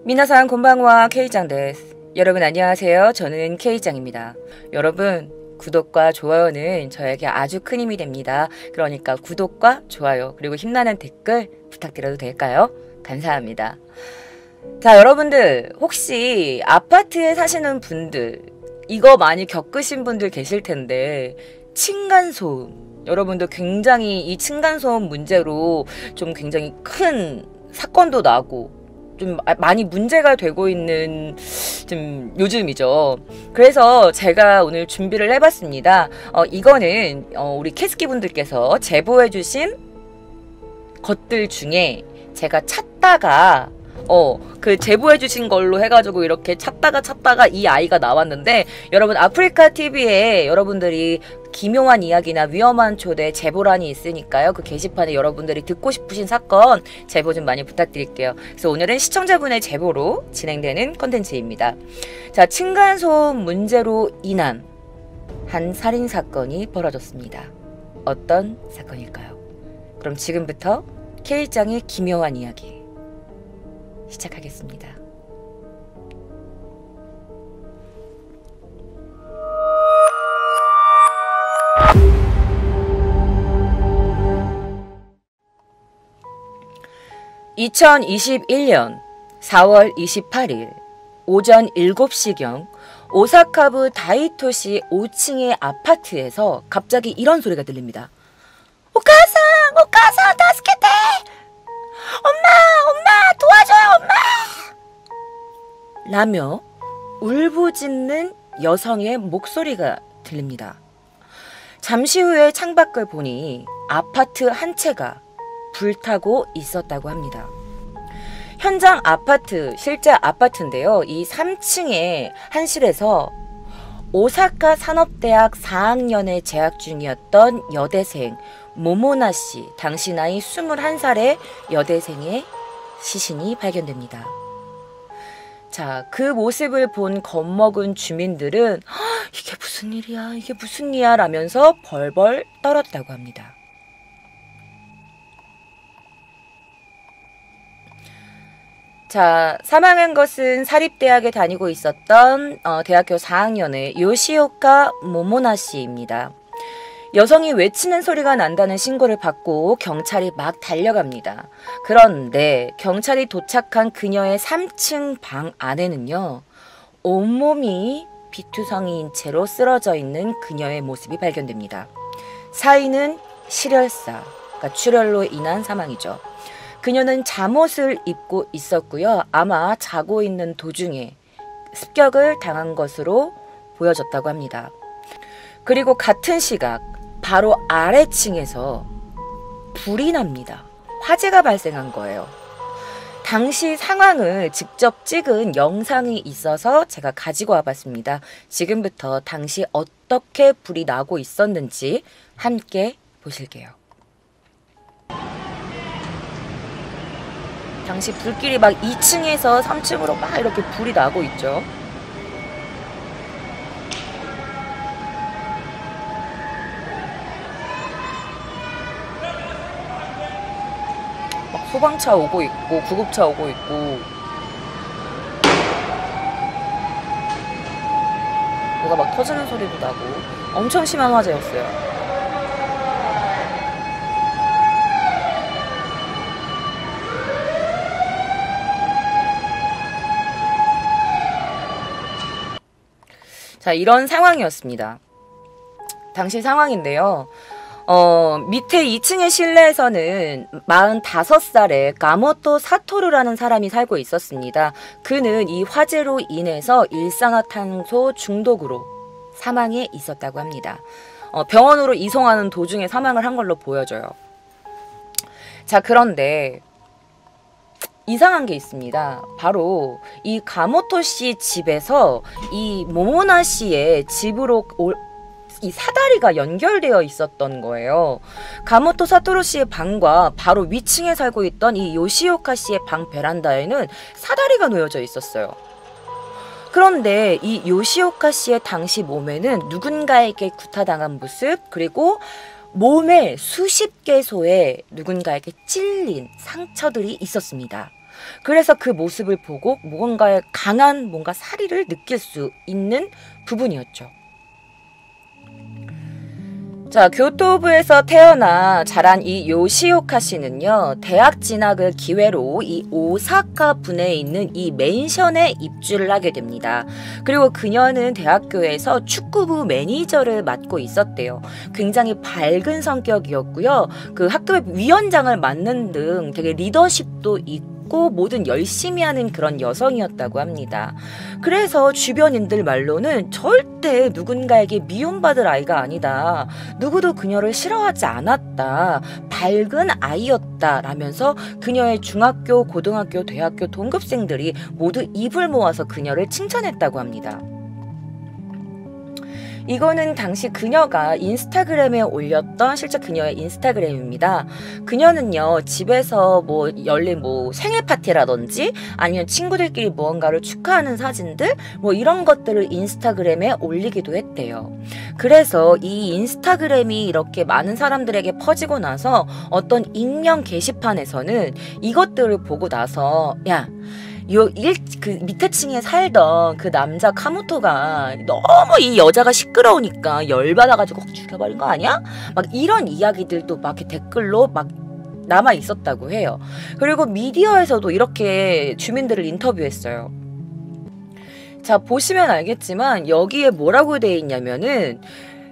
미나상 곤방와 K짱 데스. 여러분 안녕하세요. 저는 K짱입니다. 여러분 구독과 좋아요는 저에게 아주 큰 힘이 됩니다. 그러니까 구독과 좋아요 그리고 힘나는 댓글 부탁드려도 될까요? 감사합니다. 자, 여러분들 혹시 아파트에 사시는 분들 이거 많이 겪으신 분들 계실 텐데 층간소음, 여러분도 굉장히 이 층간소음 문제로 좀 굉장히 큰 사건도 나고 좀 많이 문제가 되고 있는 좀 요즘이죠. 그래서 제가 오늘 준비를 해봤습니다. 이거는 우리 캐스키 분들께서 제보해 주신 것들 중에 제가 찾다가 그 제보해 주신 걸로 해가지고 이렇게 찾다가 이 아이가 나왔는데, 여러분 아프리카 TV에 여러분들이 기묘한 이야기나 위험한 초대 제보란이 있으니까요. 그 게시판에 여러분들이 듣고 싶으신 사건 제보 좀 많이 부탁드릴게요. 그래서 오늘은 시청자분의 제보로 진행되는 컨텐츠입니다. 자, 층간소음 문제로 인한 한 살인사건이 벌어졌습니다. 어떤 사건일까요? 그럼 지금부터 K짱의 기묘한 이야기 시작하겠습니다. (2021년 4월 28일) 오전 7시경 오사카부 다이토시 5층의 아파트에서 갑자기 이런 소리가 들립니다. 오카상! 오카상! 다스케테! 엄마! 도와줘요! 엄마! 라며 울부짖는 여성의 목소리가 들립니다. 잠시 후에 창밖을 보니 아파트 한 채가 불타고 있었다고 합니다. 현장 아파트, 실제 아파트인데요. 이 3층의 한실에서 오사카 산업대학 4학년에 재학 중이었던 여대생 모모나 씨, 당시 나이 21살의 여대생의 시신이 발견됩니다. 자, 그 모습을 본 겁먹은 주민들은 이게 무슨 일이야, 이게 무슨 일이야 라면서 벌벌 떨었다고 합니다. 자, 사망한 것은 사립대학에 다니고 있었던 대학교 4학년의 요시오카 모모나 씨입니다. 여성이 외치는 소리가 난다는 신고를 받고 경찰이 막 달려갑니다. 그런데 경찰이 도착한 그녀의 3층 방 안에는요, 온몸이 비투성이인 채로 쓰러져 있는 그녀의 모습이 발견됩니다. 사인은 실혈사, 그러니까 출혈로 인한 사망이죠. 그녀는 잠옷을 입고 있었고요. 아마 자고 있는 도중에 습격을 당한 것으로 보여졌다고 합니다. 그리고 같은 시각 바로 아래층에서 불이 납니다. 화재가 발생한 거예요. 당시 상황을 직접 찍은 영상이 있어서 제가 가지고 와봤습니다. 지금부터 당시 어떻게 불이 나고 있었는지 함께 보실게요. 당시 불길이 막 2층에서 3층으로 막 이렇게 불이 나고 있죠. 막 소방차 오고 있고 구급차 오고 있고, 뭐가 막 터지는 소리도 나고 엄청 심한 화재였어요. 자, 이런 상황이었습니다. 당시 상황인데요. 밑에 2층의 실내에서는 45살의 가모토 사토루라는 사람이 살고 있었습니다. 그는 이 화재로 인해서 일산화탄소 중독으로 사망해 있었다고 합니다. 병원으로 이송하는 도중에 사망을 한 걸로 보여져요. 자, 그런데 이상한 게 있습니다. 바로 이 가모토 씨 집에서 이 모모나 씨의 집으로 이 사다리가 연결되어 있었던 거예요. 가모토 사토루 씨의 방과 바로 위층에 살고 있던 이 요시오카 씨의 방 베란다에는 사다리가 놓여져 있었어요. 그런데 이 요시오카 씨의 당시 몸에는 누군가에게 구타당한 모습, 그리고 몸에 수십 개소의 누군가에게 찔린 상처들이 있었습니다. 그래서 그 모습을 보고 뭔가의 강한 뭔가 사리를 느낄 수 있는 부분이었죠. 자, 교토부에서 태어나 자란 이 요시오카 씨는요, 대학 진학을 기회로 이 오사카 분에 있는 이 맨션에 입주를 하게 됩니다. 그리고 그녀는 대학교에서 축구부 매니저를 맡고 있었대요. 굉장히 밝은 성격이었고요. 그 학교 위원장을 맡는 등 되게 리더십도 있고 뭐든 열심히 하는 그런 여성이었다고 합니다. 그래서 주변인들 말로는 절대 누군가에게 미움받을 아이가 아니다. 누구도 그녀를 싫어하지 않았다. 밝은 아이였다. 라면서 그녀의 중학교, 고등학교, 대학교 동급생들이 모두 입을 모아서 그녀를 칭찬했다고 합니다. 이거는 당시 그녀가 인스타그램에 올렸던 실제 그녀의 인스타그램입니다. 그녀는요, 집에서 뭐 열린 뭐 생일 파티라든지 아니면 친구들끼리 무언가를 축하하는 사진들 뭐 이런 것들을 인스타그램에 올리기도 했대요. 그래서 이 인스타그램이 이렇게 많은 사람들에게 퍼지고 나서 어떤 익명 게시판에서는 이것들을 보고 나서 그 밑에 층에 살던 그 남자 카모토가 너무 이 여자가 시끄러우니까 열받아가지고 확 죽여버린 거 아니야? 막 이런 이야기들도 막 이렇게 댓글로 막 남아 있었다고 해요. 그리고 미디어에서도 이렇게 주민들을 인터뷰했어요. 자, 보시면 알겠지만 여기에 뭐라고 돼 있냐면은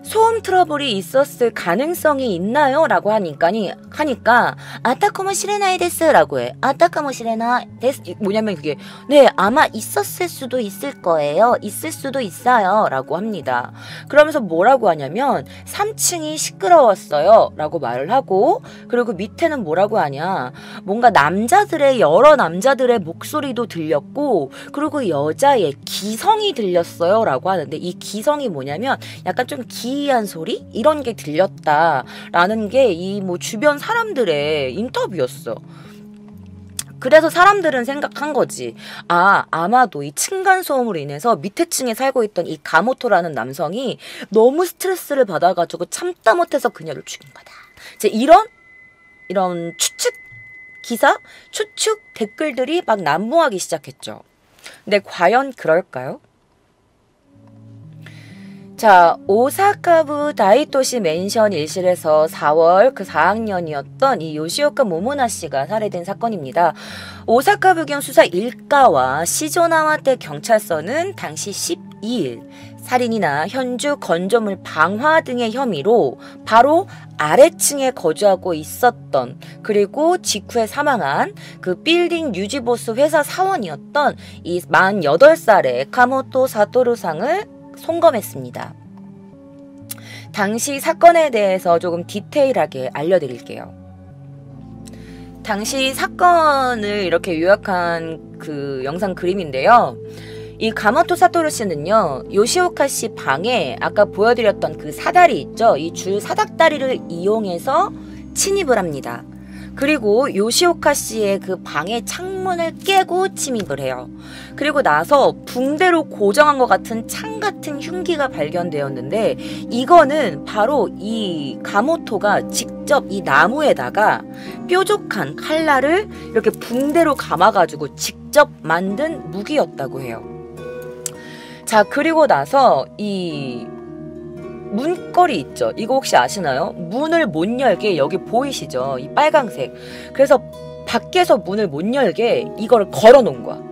소음 트러블이 있었을 가능성이 있나요? 라고 하니까 아타카모 시레나이 데스 라고 해. 아타카모 시레나이 데스 뭐냐면 그게 네 아마 있었을 수도 있을 거예요. 있을 수도 있어요. 라고 합니다. 그러면서 뭐라고 하냐면 3층이 시끄러웠어요. 라고 말을 하고 그리고 밑에는 뭐라고 하냐 뭔가 여러 남자들의 목소리도 들렸고 그리고 여자의 기성이 들렸어요. 라고 하는데 이 기성이 뭐냐면 약간 좀 기이한 소리? 이런 게 들렸다라는 게 이 뭐 주변 사람들의 인터뷰였어. 그래서 사람들은 생각한 거지. 아마도 이 층간소음으로 인해서 밑에 층에 살고 있던 이 가모토라는 남성이 너무 스트레스를 받아가지고 참다 못해서 그녀를 죽인 거다. 이제 이런 추측 댓글들이 막 난무하기 시작했죠. 근데 과연 그럴까요? 자, 오사카부 다이토시 맨션 일실에서 4월 그 4학년이었던 이 요시오카 모모나 씨가 살해된 사건입니다. 오사카부경 수사 1가와 시조나와테 경찰서는 당시 12일 살인이나 현주 건조물 방화 등의 혐의로 바로 아래층에 거주하고 있었던 그리고 직후에 사망한 그 빌딩 유지보수 회사 사원이었던 이 48살의 카모토 사토루상을 송검했습니다. 당시 사건에 대해서 조금 디테일하게 알려드릴게요. 당시 사건을 이렇게 요약한 그 영상 그림인데요. 이 가모토 사토루 씨는요, 요시오카 씨 방에 아까 보여드렸던 그 사다리 있죠? 이 줄 사닥다리를 이용해서 침입을 합니다. 그리고 요시오카 씨의 그 방의 창문을 깨고 침입을 해요. 그리고 나서 붕대로 고정한 것 같은 창 같은 흉기가 발견되었는데 이거는 바로 이 가모토가 직접 이 나무에다가 뾰족한 칼날을 이렇게 붕대로 감아가지고 직접 만든 무기였다고 해요. 자, 그리고 나서 이 문거리 있죠. 이거 혹시 아시나요? 문을 못 열게 여기 보이시죠? 이 빨강색. 그래서 밖에서 문을 못 열게 이거를 걸어 놓은 거야.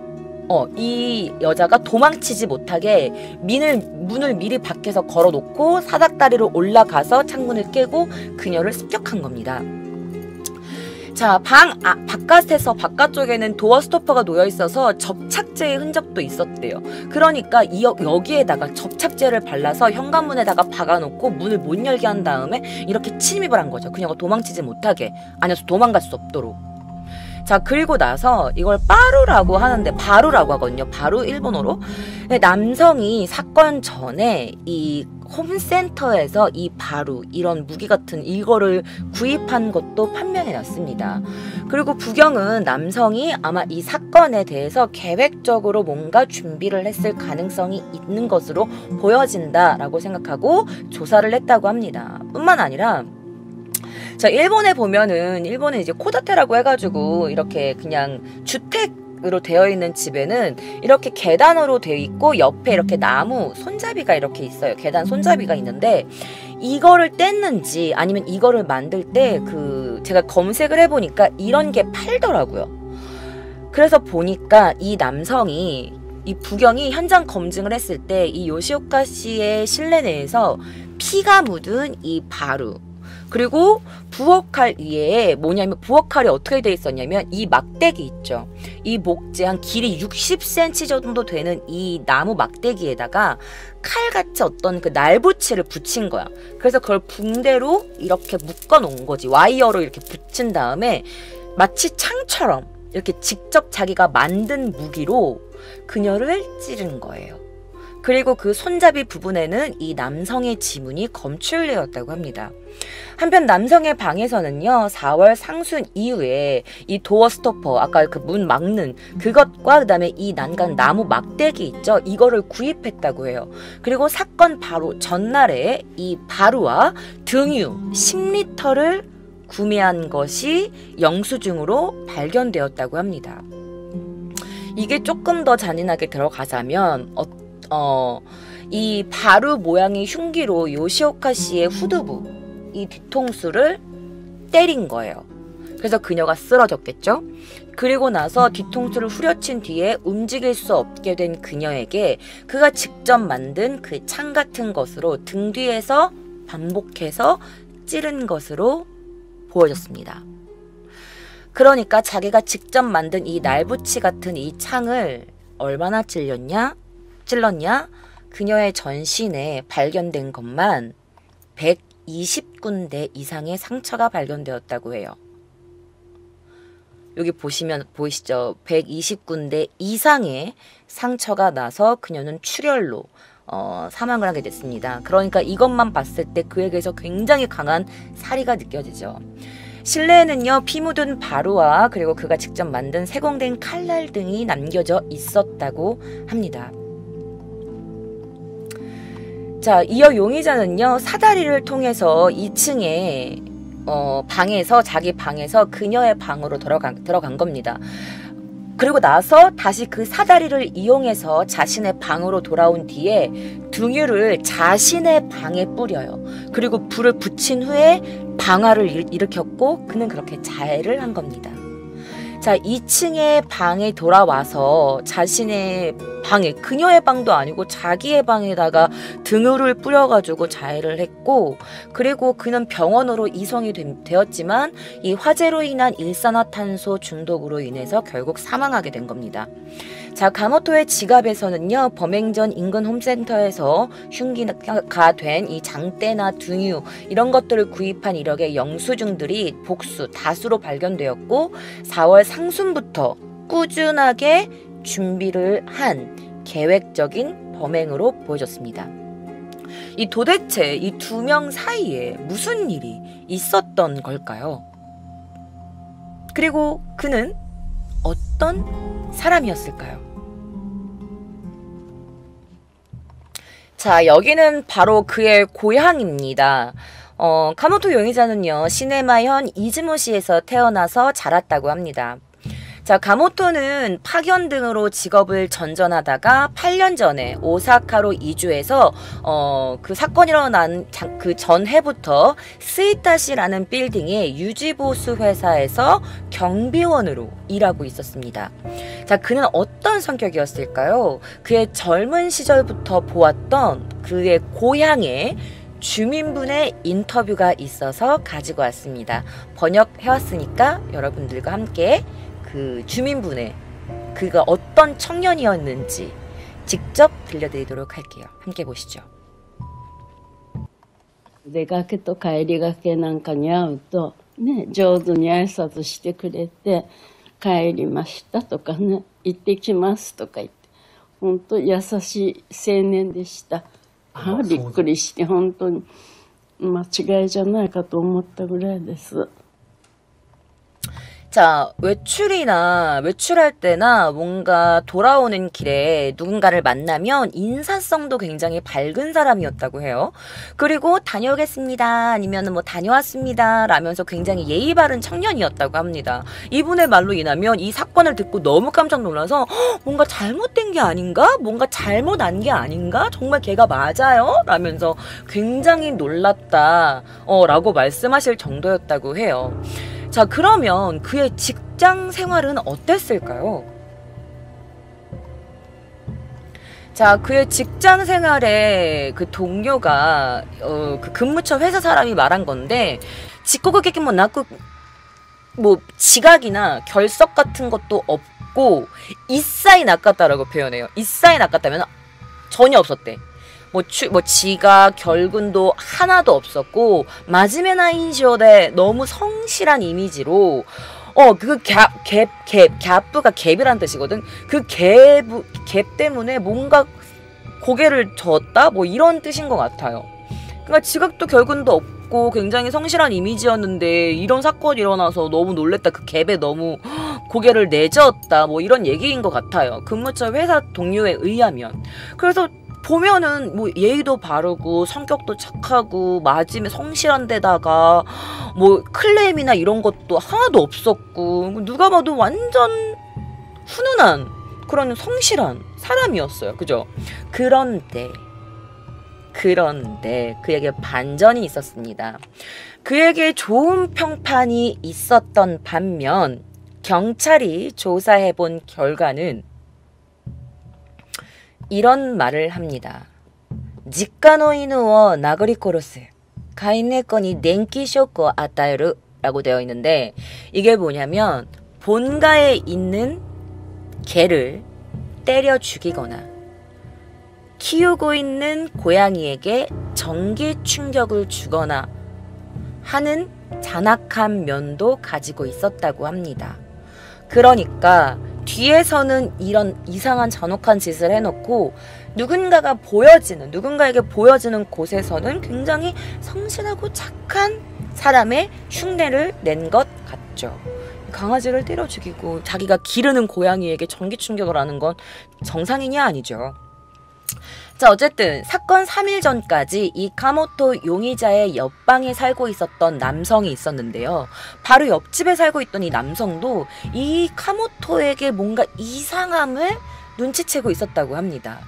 이 여자가 도망치지 못하게 문을 미리 밖에서 걸어 놓고 사닥다리로 올라가서 창문을 깨고 그녀를 습격한 겁니다. 자, 바깥쪽에는 도어 스토퍼가 놓여 있어서 접착제의 흔적도 있었대요. 그러니까 여기에다가 접착제를 발라서 현관문에다가 박아놓고 문을 못 열게 한 다음에 이렇게 침입을 한 거죠. 그녀가 도망치지 못하게, 아니어서 도망갈 수 없도록. 자, 그리고 나서 이걸 바루라고 하거든요. 바루, 일본어로. 남성이 사건 전에 이 홈센터에서 이 바루, 이런 무기 같은 이거를 구입한 것도 판명해 놨습니다. 그리고 부경은 남성이 아마 이 사건에 대해서 계획적으로 뭔가 준비를 했을 가능성이 있는 것으로 보여진다라고 생각하고 조사를 했다고 합니다. 뿐만 아니라 자, 일본에 보면은 일본은 이제 코다테라고 해가지고 이렇게 그냥 주택으로 되어 있는 집에는 이렇게 계단으로 되어 있고 옆에 이렇게 나무 손잡이가 이렇게 있어요. 계단 손잡이가 있는데 이거를 뗐는지 아니면 이거를 만들 때 제가 검색을 해보니까 이런 게 팔더라고요. 그래서 보니까 이 남성이 이 부경이 현장 검증을 했을 때 이 요시오카 씨의 실내 내에서 피가 묻은 이 바루 그리고 부엌칼 위에 뭐냐면 부엌칼이 어떻게 돼 있었냐면 이 막대기 있죠. 이 목재 한 길이 60cm 정도 되는 이 나무 막대기에다가 칼같이 어떤 그 날붙이를 붙인 거야. 그래서 그걸 붕대로 이렇게 묶어 놓은 거지. 와이어로 이렇게 붙인 다음에 마치 창처럼 이렇게 직접 자기가 만든 무기로 그녀를 찌른 거예요. 그리고 그 손잡이 부분에는 이 남성의 지문이 검출되었다고 합니다. 한편 남성의 방에서는요, 4월 상순 이후에 이 도어 스토퍼, 아까 그 문 막는 그것과 그 다음에 이 난간 나무 막대기 있죠? 이거를 구입했다고 해요. 그리고 사건 바로 전날에 이 바루와 등유 10리터를 구매한 것이 영수증으로 발견되었다고 합니다. 이게 조금 더 잔인하게 들어가자면 이 바루 모양의 흉기로 요시오카 씨의 후두부 이 뒤통수를 때린 거예요. 그래서 그녀가 쓰러졌겠죠. 그리고 나서 뒤통수를 후려친 뒤에 움직일 수 없게 된 그녀에게 그가 직접 만든 그 창 같은 것으로 등 뒤에서 반복해서 찌른 것으로 보여졌습니다. 그러니까 자기가 직접 만든 이 날붙이 같은 이 창을 얼마나 찔렀냐? 그녀의 전신에 발견된 것만 120군데 이상의 상처가 발견되었다고 해요. 여기 보시면 보이시죠? 120군데 이상의 상처가 나서 그녀는 출혈로 사망을 하게 됐습니다. 그러니까 이것만 봤을 때 그에게서 굉장히 강한 사리가 느껴지죠. 실내에는요, 피 묻은 바루와 그리고 그가 직접 만든 세공된 칼날 등이 남겨져 있었다고 합니다. 자, 이어 용의자는요, 사다리를 통해서 2층에 자기 방에서 그녀의 방으로 들어간 겁니다. 그리고 나서 다시 그 사다리를 이용해서 자신의 방으로 돌아온 뒤에 등유를 자신의 방에 뿌려요. 그리고 불을 붙인 후에 방화를 일으켰고 그는 그렇게 자해를 한 겁니다. 자, 2층의 방에 돌아와서 자신의 방에, 그녀의 방도 아니고 자기의 방에다가 등유를 뿌려가지고 자해를 했고, 그리고 그는 병원으로 이송이 되었지만 이 화재로 인한 일산화탄소 중독으로 인해서 결국 사망하게 된 겁니다. 자, 가모토의 지갑에서는요, 범행 전 인근 홈센터에서 흉기가 된 이 장대나 등유 이런 것들을 구입한 이력의 영수증들이 복수 다수로 발견되었고 4월 상순부터 꾸준하게 준비를 한 계획적인 범행으로 보여졌습니다. 이 도대체 이 두 명 사이에 무슨 일이 있었던 걸까요? 그리고 그는 어떤 사람이었을까요? 자, 여기는 바로 그의 고향입니다. 가모토 용의자는요, 시네마현 이즈모시에서 태어나서 자랐다고 합니다. 자, 가모토는 파견 등으로 직업을 전전하다가 8년 전에 오사카로 이주해서 그 사건이 일어난 그 전해부터 스이타시라는 빌딩의 유지보수 회사에서 경비원으로 일하고 있었습니다. 자, 그는 어떤 성격이었을까요? 그의 젊은 시절부터 보았던 그의 고향의 주민분의 인터뷰가 있어서 가지고 왔습니다. 번역해왔으니까 여러분들과 함께 그 주민분의 그가 어떤 청년이었는지 직접 들려드리도록 할게요. 함께 보시죠. 出かけと帰りがけなんかに会うとね、上手に挨拶してくれて、帰りましたとかね、行ってきますとか言って、本当優しい青年でした。びっくりして本当に間違いじゃないかと思ったぐらいです。 자, 외출할 때나 뭔가 돌아오는 길에 누군가를 만나면 인사성도 굉장히 밝은 사람이었다고 해요. 그리고 다녀오겠습니다. 아니면 뭐 다녀왔습니다. 라면서 굉장히 예의 바른 청년이었다고 합니다. 이분의 말로 인하면 이 사건을 듣고 너무 깜짝 놀라서 뭔가 잘못된 게 아닌가? 뭔가 잘못한 게 아닌가? 정말 걔가 맞아요? 라면서 굉장히 놀랐다. 라고 말씀하실 정도였다고 해요. 자, 그러면 그의 직장 생활은 어땠을까요? 자, 그의 직장 생활에 그 동료가 그 근무처 회사 사람이 말한 건데, 직고객이 뭐 낳고 뭐 지각이나 결석 같은 것도 없고 이사이 낚았다라고 표현해요. 이사이 낚았다면 전혀 없었대. 뭐 지각, 결근도 하나도 없었고 마지메나 인시오데 너무 성실한 이미지로 그 갭부가 갭이란 뜻이거든. 그 갭 때문에 뭔가 고개를 젓다 뭐 이런 뜻인 것 같아요. 그러니까 지각도 결근도 없고 굉장히 성실한 이미지였는데 이런 사건이 일어나서 너무 놀랬다. 그 갭에 너무 고개를 내저었다. 뭐 이런 얘기인 것 같아요. 근무처 회사 동료에 의하면. 그래서 보면은 뭐 예의도 바르고 성격도 착하고 마짐에 성실한 데다가 뭐 클레임이나 이런 것도 하나도 없었고 누가 봐도 완전 훈훈한 그런 성실한 사람이었어요. 그죠? 그런데 그에게 반전이 있었습니다. 그에게 좋은 평판이 있었던 반면 경찰이 조사해본 결과는 이런 말을 합니다. 직가노 이누어 나그리 코로스 가인네코니 덴키 쇼크 아타에르 라고 되어 있는데 이게 뭐냐면 본가에 있는 개를 때려 죽이거나 키우고 있는 고양이에게 전기 충격을 주거나 하는 잔악한 면도 가지고 있었다고 합니다. 그러니까 뒤에서는 이런 이상한 잔혹한 짓을 해놓고 누군가에게 보여지는 곳에서는 굉장히 성실하고 착한 사람의 흉내를 낸 것 같죠. 강아지를 때려 죽이고 자기가 기르는 고양이에게 전기 충격을 하는 건 정상이냐 아니죠. 자, 어쨌든 사건 3일 전까지 이 카모토 용의자의 옆방에 살고 있었던 남성이 있었는데요. 바로 옆집에 살고 있던 이 남성도 이 카모토에게 뭔가 이상함을 눈치채고 있었다고 합니다.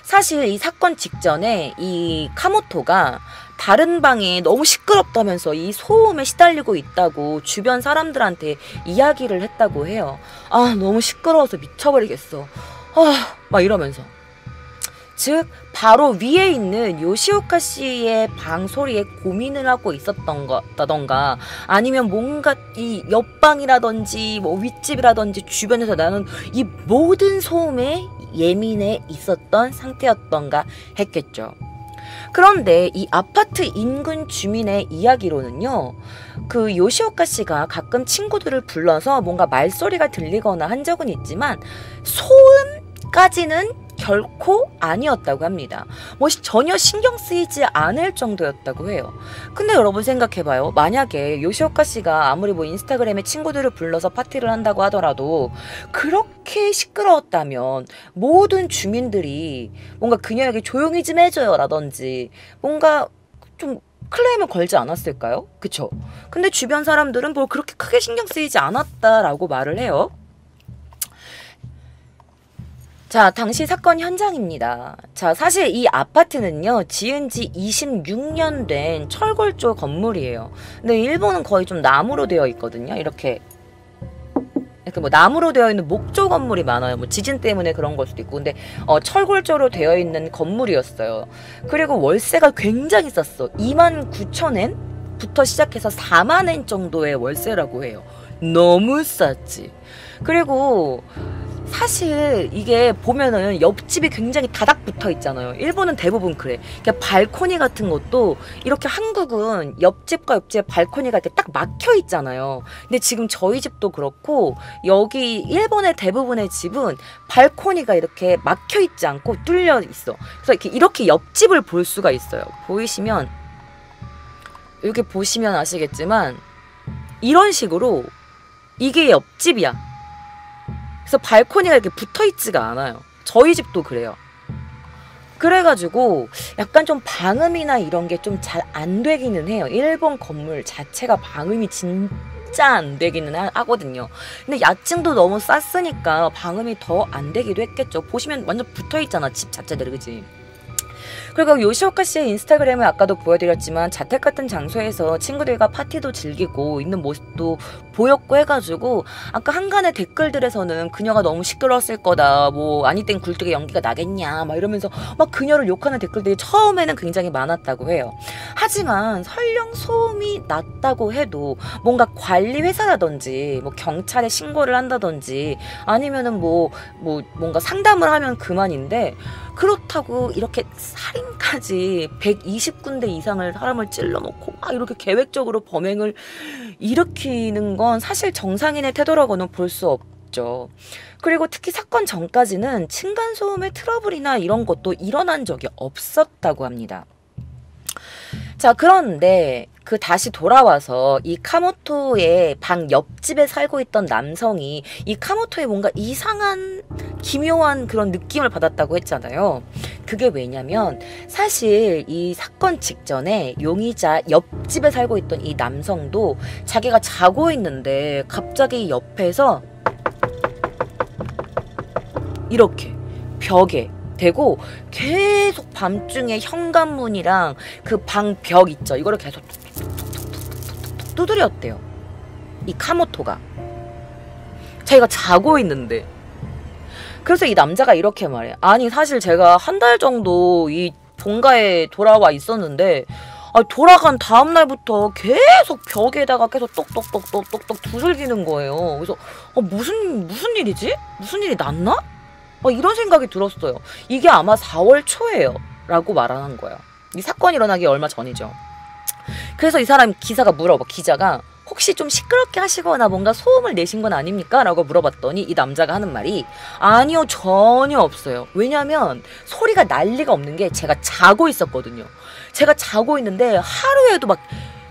사실 이 사건 직전에 이 카모토가 다른 방에 너무 시끄럽다면서 이 소음에 시달리고 있다고 주변 사람들한테 이야기를 했다고 해요. 너무 시끄러워서 미쳐버리겠어. 막 이러면서. 즉 바로 위에 있는 요시오카 씨의 방 소리에 고민을 하고 있었던 거다던가 아니면 뭔가 이 옆방이라든지 뭐 윗집이라든지 주변에서 나는 이 모든 소음에 예민해 있었던 상태였던가 했겠죠. 그런데 이 아파트 인근 주민의 이야기로는요, 그 요시오카 씨가 가끔 친구들을 불러서 뭔가 말소리가 들리거나 한 적은 있지만 소음까지는 결코 아니었다고 합니다. 뭐 전혀 신경 쓰이지 않을 정도였다고 해요. 근데 여러분 생각해봐요. 만약에 요시오카 씨가 아무리 뭐 인스타그램에 친구들을 불러서 파티를 한다고 하더라도 그렇게 시끄러웠다면 모든 주민들이 뭔가 그녀에게 조용히 좀 해줘요 라든지 뭔가 좀 클레임을 걸지 않았을까요? 그쵸? 근데 주변 사람들은 뭘 그렇게 크게 신경 쓰이지 않았다라고 말을 해요. 자, 당시 사건 현장입니다. 자, 사실 이 아파트는요, 지은 지 26년 된 철골조 건물이에요. 근데 일본은 거의 좀 나무로 되어 있거든요. 이렇게 뭐 나무로 되어 있는 목조 건물이 많아요. 뭐 지진 때문에 그런 걸 수도 있고. 근데 철골조로 되어 있는 건물이었어요. 그리고 월세가 굉장히 쌌어. 29,000엔부터 시작해서 40,000엔 정도의 월세라고 해요. 너무 쌌지. 그리고 사실 이게 보면은 옆집이 굉장히 다닥 붙어 있잖아요. 일본은 대부분 그래. 그러니까 발코니 같은 것도 이렇게 한국은 옆집과 옆집에 발코니가 이렇게 딱 막혀 있잖아요. 근데 지금 저희 집도 그렇고 여기 일본의 대부분의 집은 발코니가 이렇게 막혀 있지 않고 뚫려 있어. 그래서 이렇게 옆집을 볼 수가 있어요. 보이시면 이렇게 보시면 아시겠지만 이런 식으로 이게 옆집이야. 그래서 발코니가 이렇게 붙어있지가 않아요. 저희 집도 그래요. 그래가지고 약간 좀 방음이나 이런 게 좀 잘 안 되기는 해요. 일본 건물 자체가 방음이 진짜 안 되기는 하거든요. 근데 야층도 너무 쌌으니까 방음이 더 안 되기도 했겠죠. 보시면 완전 붙어있잖아, 집 자체들이, 그지? 그리고 요시오카 씨의 인스타그램을 아까도 보여드렸지만 자택 같은 장소에서 친구들과 파티도 즐기고 있는 모습도 보였고 해가지고 아까 한간의 댓글들에서는 그녀가 너무 시끄러웠을 거다, 뭐 아니 땐 굴뚝에 연기가 나겠냐 막 이러면서 막 그녀를 욕하는 댓글들이 처음에는 굉장히 많았다고 해요. 하지만 설령 소음이 났다고 해도 뭔가 관리 회사라든지 뭐 경찰에 신고를 한다든지 아니면은 뭔가 상담을 하면 그만인데, 그렇다고 이렇게 살인까지 120군데 이상을 사람을 찔러놓고 막 이렇게 계획적으로 범행을 일으키는 건 사실 정상인의 태도라고는 볼 수 없죠. 그리고 특히 사건 전까지는 층간소음의 트러블이나 이런 것도 일어난 적이 없었다고 합니다. 자, 그런데 다시 돌아와서 이 카모토의 방 옆집에 살고 있던 남성이 이 카모토에 뭔가 이상한 기묘한 그런 느낌을 받았다고 했잖아요. 그게 왜냐면 사실 이 사건 직전에 용의자 옆집에 살고 있던 이 남성도 자기가 자고 있는데 갑자기 옆에서 이렇게 벽에 대고 계속 밤중에 현관문이랑 그 방 벽 있죠, 이거를 계속 툭툭툭툭툭툭 두드렸대요, 이 카모토가. 자기가 자고 있는데. 그래서 이 남자가 이렇게 말해. 아니 사실 제가 한 달 정도 이 본가에 돌아와 있었는데 돌아간 다음 날부터 계속 벽에다가 계속 똑똑똑똑똑똑 두들기는 거예요. 그래서 무슨 일이지? 무슨 일이 났나? 이런 생각이 들었어요. 이게 아마 4월 초예요 라고 말하는 거예요. 이 사건이 일어나기 얼마 전이죠. 그래서 이 사람 기자가 혹시 좀 시끄럽게 하시거나 뭔가 소음을 내신 건 아닙니까? 라고 물어봤더니 이 남자가 하는 말이 아니요, 전혀 없어요. 왜냐면 소리가 날 리가 없는 게 제가 자고 있었거든요. 제가 자고 있는데 하루에도 막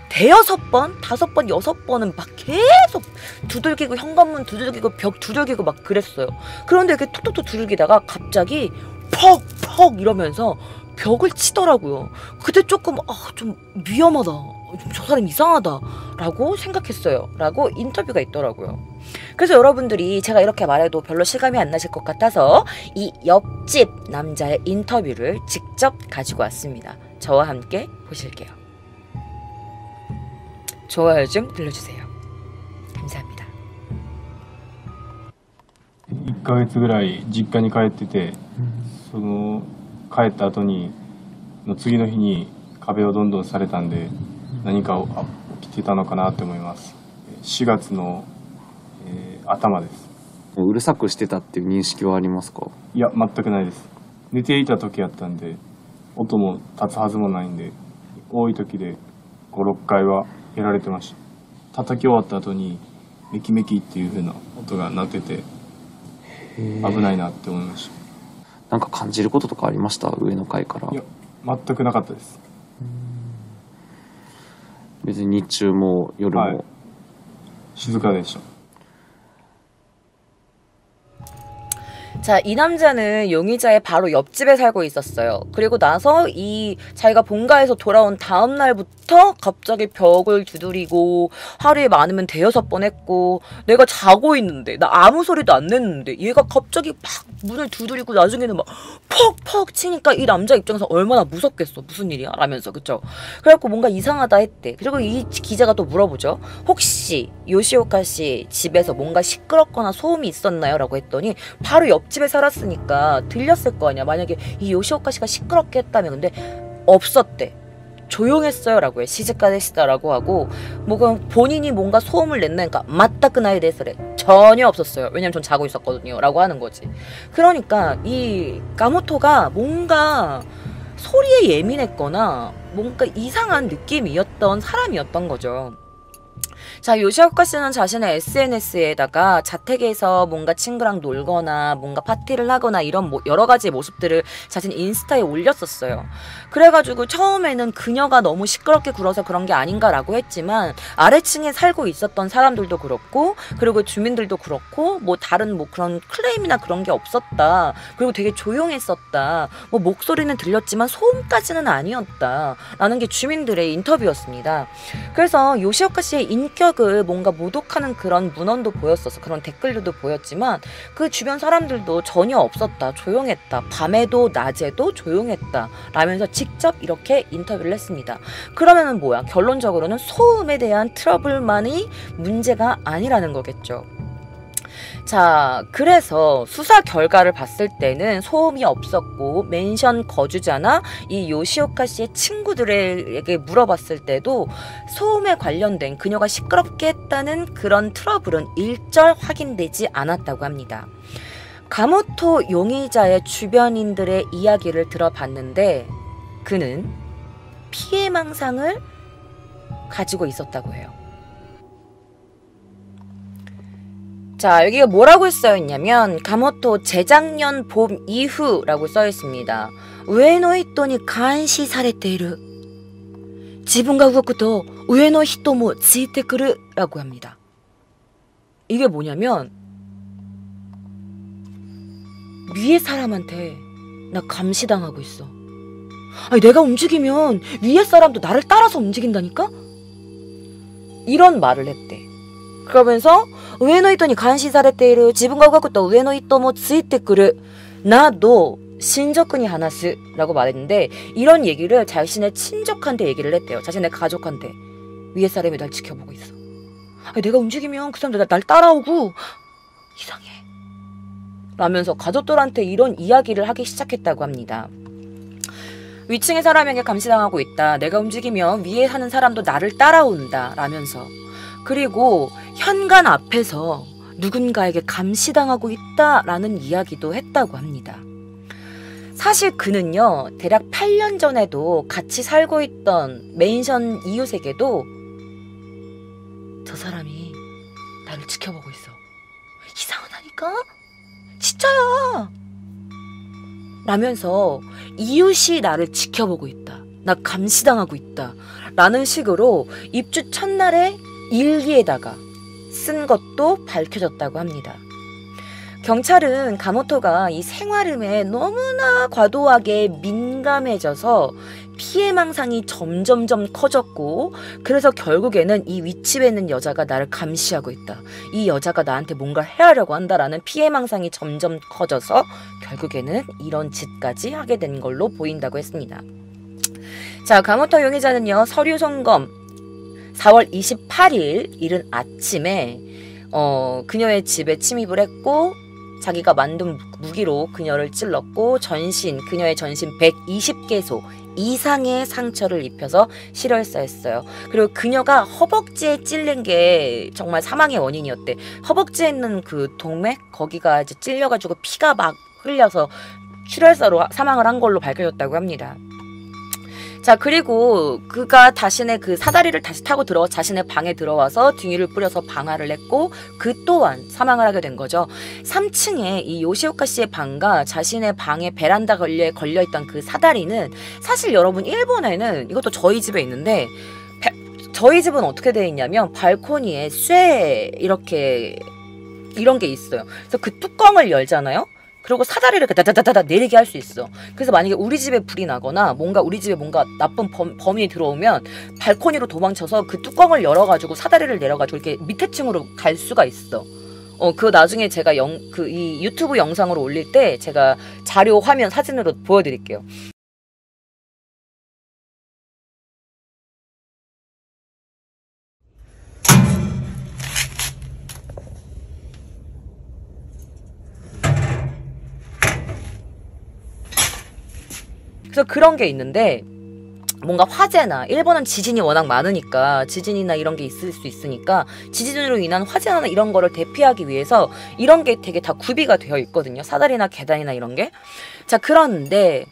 대여섯 번, 5번, 6번은 막 계속 두들기고 현관문 두들기고 벽 두들기고 막 그랬어요. 그런데 이렇게 톡톡톡 두들기다가 갑자기 퍽퍽 이러면서 벽을 치더라고요. 그때 조금 좀 위험하다, 저 사람 이상하다 라고 생각했어요 라고 인터뷰가 있더라고요. 그래서 여러분들이 제가 이렇게 말해도 별로 실감이 안 나실 것 같아서 이 옆집 남자의 인터뷰를 직접 가지고 왔습니다. 저와 함께 보실게요. 좋아요 좀 눌러주세요. 감사합니다. 1ヶ月ぐらい実家に帰ってて、帰った後に次の日に壁をどんどんされたんで、何か起きてたのかなって思います。4月の、頭です。うるさくしてたっていう認識はありますか？いや、全くないです。寝ていた時やったんで、音も立つはずもないんで、多い時で5、6回はやられてました。叩き終わった後にメキメキっていう風な音が鳴ってて、危ないなって思いました。なんか感じることとかありました？上の階から。いや、全くなかったです。別に日中も夜も、はい、静かでした。 자, 이 남자는 용의자의 바로 옆집에 살고 있었어요. 그리고 나서 자기가 본가에서 돌아온 다음 날부터 갑자기 벽을 두드리고 하루에 많으면 대여섯 번 했고, 내가 자고 있는데 나 아무 소리도 안 냈는데 얘가 갑자기 막 문을 두드리고 나중에는 막 퍽퍽 치니까 이 남자 입장에서 얼마나 무섭겠어. 무슨 일이야? 라면서, 그쵸? 그래갖고 뭔가 이상하다 했대. 그리고 이 기자가 또 물어보죠. 혹시 요시오카 씨 집에서 뭔가 시끄럽거나 소음이 있었나요? 라고 했더니 바로 옆집에 살았으니까 들렸을 거 아니야. 만약에 이 요시오카 씨가 시끄럽게 했다면. 근데 없었대. 조용했어요 라고 해. 시즈카데시다라고 하고, 뭐 본인이 뭔가 소음을 냈나니까 마타크 나이 데스래. 전혀 없었어요. 왜냐면 전 자고 있었거든요 라고 하는 거지. 그러니까 이 가모토가 뭔가 소리에 예민했거나 뭔가 이상한 느낌이었던 사람이었던 거죠. 자, 요시오카 씨는 자신의 SNS에다가 자택에서 뭔가 친구랑 놀거나 뭔가 파티를 하거나 이런 여러 가지 모습들을 자신 인스타에 올렸었어요. 그래가지고 처음에는 그녀가 너무 시끄럽게 굴어서 그런 게 아닌가라고 했지만 아래층에 살고 있었던 사람들도 그렇고 그리고 주민들도 그렇고 뭐 다른 뭐 그런 클레임이나 그런 게 없었다. 그리고 되게 조용했었다. 뭐 목소리는 들렸지만 소음까지는 아니었다. 라는 게 주민들의 인터뷰였습니다. 그래서 요시오카 씨의 인격을 뭔가 모독하는 그런 문헌도 보였어서 그런 댓글들도 보였지만 그 주변 사람들도 전혀 없었다. 조용했다. 밤에도 낮에도 조용했다. 라면서 직접 이렇게 인터뷰를 했습니다. 그러면은 뭐야? 결론적으로는 소음에 대한 트러블만이 문제가 아니라는 거겠죠. 자, 그래서 수사 결과를 봤을 때는 소음이 없었고 맨션 거주자나 이 요시오카 씨의 친구들에게 물어봤을 때도 소음에 관련된 그녀가 시끄럽게 했다는 그런 트러블은 일절 확인되지 않았다고 합니다. 가모토 용의자의 주변인들의 이야기를 들어봤는데 그는 피해망상을 가지고 있었다고 해요. 자, 여기가 뭐라고 써있냐면 가모토 재작년 봄 이후라고 써있습니다. 우에노 히토니 간시されている. 自分が動くと上の人もついてくる라고 합니다. 이게 뭐냐면 위에 사람한테 나 감시당하고 있어. 아니, 내가 움직이면 위에 사람도 나를 따라서 움직인다니까? 이런 말을 했대. 그러면서 上の人に監視されている自分が動くと上の人もついてくる나도 친족군이 하나스 라고 말했는데 이런 얘기를 자신의 친족한테 얘기를 했대요. 자신의 가족한테. 위에 사람이 날 지켜보고 있어. 아니, 내가 움직이면 그 사람들 날 따라오고 이상해 라면서 가족들한테 이런 이야기를 하기 시작했다고 합니다. 위층의 사람에게 감시당하고 있다. 내가 움직이면 위에 사는 사람도 나를 따라온다 라면서 그리고 현관 앞에서 누군가에게 감시당하고 있다라는 이야기도 했다고 합니다. 사실 그는요, 대략 8년 전에도 같이 살고 있던 맨션 이웃에게도 저 사람이 나를 지켜보고 있어. 이상하다니까? 진짜야! 라면서 이웃이 나를 지켜보고 있다. 나 감시당하고 있다. 라는 식으로 입주 첫날에 일기에다가 쓴 것도 밝혀졌다고 합니다. 경찰은 가모토가 이 생활음에 너무나 과도하게 민감해져서 피해망상이 점점점 커졌고 그래서 결국에는 이 윗집에 있는 여자가 나를 감시하고 있다. 이 여자가 나한테 뭔가 해하려고 한다라는 피해망상이 점점 커져서 결국에는 이런 짓까지 하게 된 걸로 보인다고 했습니다. 자, 가모토 용의자는요. 서류 점검 4월 28일 이른 아침에 그녀의 집에 침입을 했고 자기가 만든 무기로 그녀를 찔렀고 그녀의 전신 120개소 이상의 상처를 입혀서 실혈사했어요. 그리고 그녀가 허벅지에 찔린 게 정말 사망의 원인이었대. 허벅지에 있는 그 동맥 거기가 이제 찔려가지고 피가 막 흘려서 출혈사로 사망을 한 걸로 밝혀졌다고 합니다. 자, 그리고 그가 자신의 그 사다리를 다시 타고 자신의 방에 들어와서 등유를 뿌려서 방화를 했고 그 또한 사망을 하게 된 거죠. 3층에 이 요시오카 씨의 방과 자신의 방에 베란다 걸려있던 그 사다리는 사실 여러분 일본에는 이것도 저희 집에 있는데 저희 집은 어떻게 되어 있냐면 발코니에 쇠 이런 게 있어요. 그래서 그 뚜껑을 열잖아요. 그리고 사다리를 다다다다다 내리게 할 수 있어. 그래서 만약에 우리 집에 불이 나거나 우리 집에 뭔가 나쁜 범인이 들어오면 발코니로 도망쳐서 그 뚜껑을 열어가지고 사다리를 내려가지고 이렇게 밑에 층으로 갈 수가 있어. 그거 나중에 제가 이 유튜브 영상으로 올릴 때 제가 자료 화면 사진으로 보여드릴게요. 그래서 그런 게 있는데 뭔가 화재나 일본은 지진이 워낙 많으니까 지진이나 이런 게 있을 수 있으니까 지진으로 인한 화재나 이런 거를 대피하기 위해서 이런 게 되게 다 구비가 되어 있거든요. 사다리나 계단이나 이런 게. 자, 그런데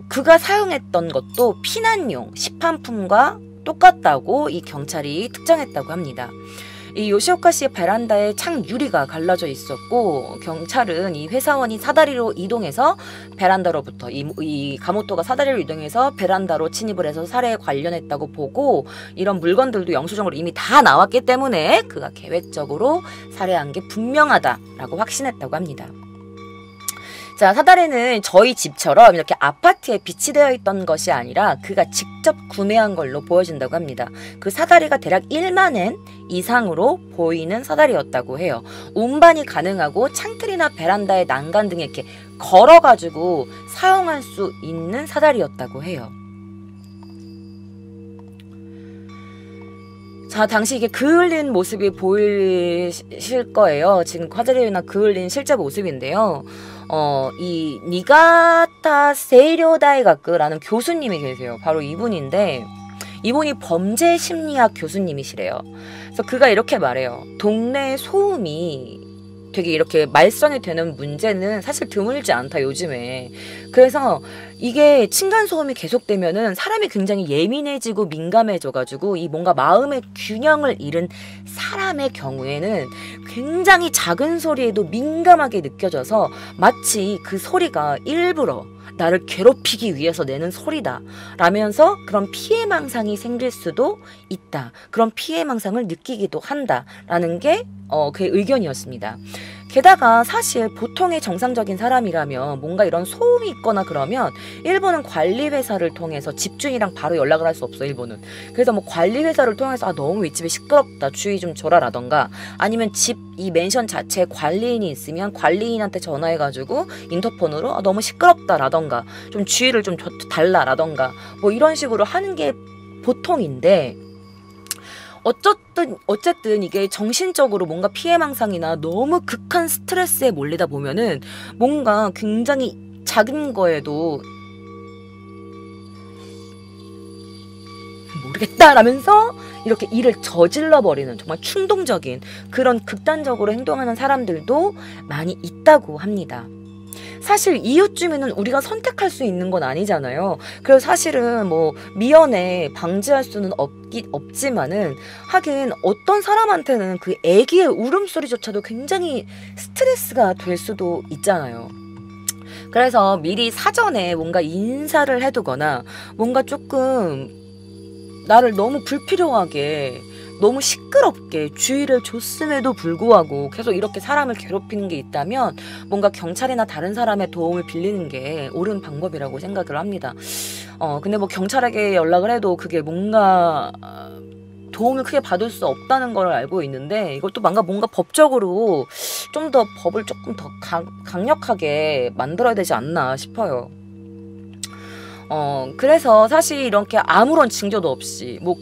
그가 사용했던 것도 피난용 시판품과 똑같다고 이 경찰이 특정했다고 합니다. 이 요시오카 씨의 베란다에 창 유리가 갈라져 있었고 경찰은 이 회사원이 사다리로 이동해서 베란다로부터 이 가모토가 사다리로 이동해서 베란다로 침입을 해서 살해에 관련했다고 보고 이런 물건들도 영수증으로 이미 다 나왔기 때문에 그가 계획적으로 살해한 게 분명하다라고 확신했다고 합니다. 자, 사다리는 저희 집처럼 이렇게 아파트에 비치되어 있던 것이 아니라 그가 직접 구매한 걸로 보여진다고 합니다. 그 사다리가 대략 1만엔 이상으로 보이는 사다리였다고 해요. 운반이 가능하고 창틀이나 베란다의 난간 등에 이렇게 걸어가지고 사용할 수 있는 사다리였다고 해요. 자, 당시 이게 그을린 모습이 보이실 거예요. 지금 화자리나 그을린 실제 모습인데요. 이 니가타 세이료 다이가쿠라는 교수님이 계세요. 바로 이분인데 이분이 범죄 심리학 교수님이시래요. 그래서 그가 이렇게 말해요. 동네 소음이 되게 이렇게 말썽이 되는 문제는 사실 드물지 않다 요즘에. 그래서 이게 층간소음이 계속되면은 사람이 굉장히 예민해지고 민감해져가지고 이 뭔가 마음의 균형을 잃은 사람의 경우에는 굉장히 작은 소리에도 민감하게 느껴져서 마치 그 소리가 일부러 나를 괴롭히기 위해서 내는 소리다 라면서 그런 피해망상이 생길 수도 있다. 그런 피해망상을 느끼기도 한다 라는 게 그의 의견이었습니다. 게다가 사실 보통의 정상적인 사람이라면 뭔가 이런 소음이 있거나 그러면 일본은 관리회사를 통해서 집주인이랑 바로 연락을 할 수 없어 일본은. 그래서 뭐 관리회사를 통해서 너무 윗집이 시끄럽다 주의 좀 줘라라던가 아니면 집 이 맨션 자체에 관리인이 있으면 관리인한테 전화해가지고 인터폰으로 너무 시끄럽다라던가 좀 주의를 좀 달라라던가 뭐 이런 식으로 하는 게 보통인데 어쨌든 이게 정신적으로 뭔가 피해망상이나 너무 극한 스트레스에 몰리다 보면은 뭔가 굉장히 작은 거에도 모르겠다라면서 이렇게 일을 저질러 버리는 정말 충동적인 그런 극단적으로 행동하는 사람들도 많이 있다고 합니다. 사실 이웃주민은 우리가 선택할 수 있는 건 아니잖아요. 그래서 사실은 뭐 미연에 방지할 수는 없지만은 하긴 어떤 사람한테는 그 애기의 울음소리조차도 굉장히 스트레스가 될 수도 있잖아요. 그래서 미리 사전에 뭔가 인사를 해두거나 뭔가 조금 나를 너무 불필요하게 너무 시끄럽게 주의를 줬음에도 불구하고 계속 이렇게 사람을 괴롭히는 게 있다면 뭔가 경찰이나 다른 사람의 도움을 빌리는 게 옳은 방법이라고 생각을 합니다. 근데 뭐 경찰에게 연락을 해도 그게 뭔가 도움을 크게 받을 수 없다는 걸 알고 있는데 이것도 뭔가 법적으로 좀 더 법을 조금 더 강력하게 만들어야 되지 않나 싶어요. 그래서 사실 이렇게 아무런 징조도 없이 뭐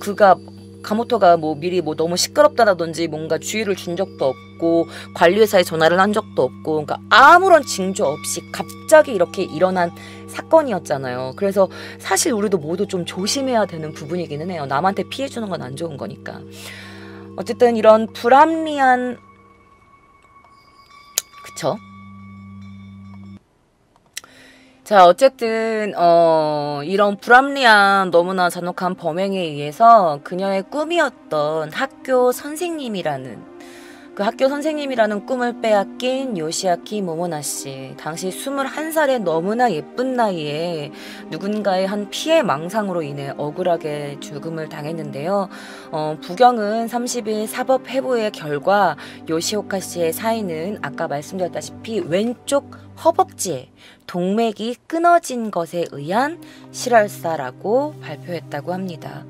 가모토가 뭐 미리 뭐 너무 시끄럽다라든지 뭔가 주의를 준 적도 없고 관리회사에 전화를 한 적도 없고 그러니까 아무런 징조 없이 갑자기 이렇게 일어난 사건이었잖아요. 그래서 사실 우리도 모두 좀 조심해야 되는 부분이기는 해요. 남한테 피해 주는 건 안 좋은 거니까. 어쨌든 이런 불합리한 그쵸? 자, 어쨌든 이런 불합리한 너무나 잔혹한 범행에 의해서 그녀의 꿈이었던 학교 선생님이라는 꿈을 빼앗긴 요시아키 모모나 씨. 당시 21살의 너무나 예쁜 나이에 누군가의 한 피해 망상으로 인해 억울하게 죽음을 당했는데요. 부경은 30일 사법 해부의 결과 요시오카 씨의 사인은 아까 말씀드렸다시피 왼쪽 허벅지에 동맥이 끊어진 것에 의한 실혈사라고 발표했다고 합니다.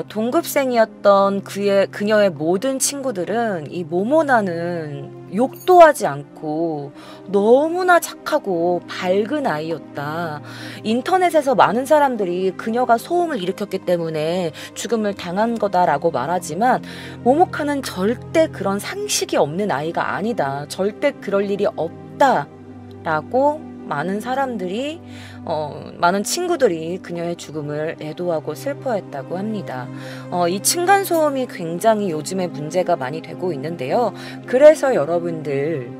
동급생이었던 그녀의 모든 친구들은 이 모모나는 욕도 하지 않고 너무나 착하고 밝은 아이였다. 인터넷에서 많은 사람들이 그녀가 소음을 일으켰기 때문에 죽음을 당한 거다라고 말하지만 모모카는 절대 그런 상식이 없는 아이가 아니다. 절대 그럴 일이 없다라고 많은 사람들이 많은 친구들이 그녀의 죽음을 애도하고 슬퍼했다고 합니다. 이 층간소음이 굉장히 요즘에 문제가 많이 되고 있는데요. 그래서 여러분들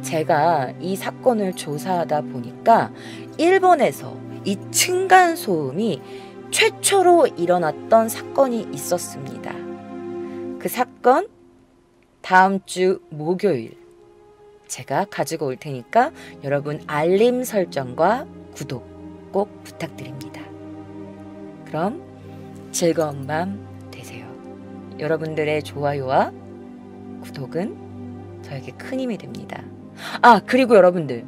제가 이 사건을 조사하다 보니까 일본에서 이 층간소음이 최초로 일어났던 사건이 있었습니다. 그 사건 다음 주 목요일 제가 가지고 올 테니까 여러분 알림 설정과 구독 꼭 부탁드립니다. 그럼 즐거운 밤 되세요. 여러분들의 좋아요와 구독은 저에게 큰 힘이 됩니다. 그리고 여러분들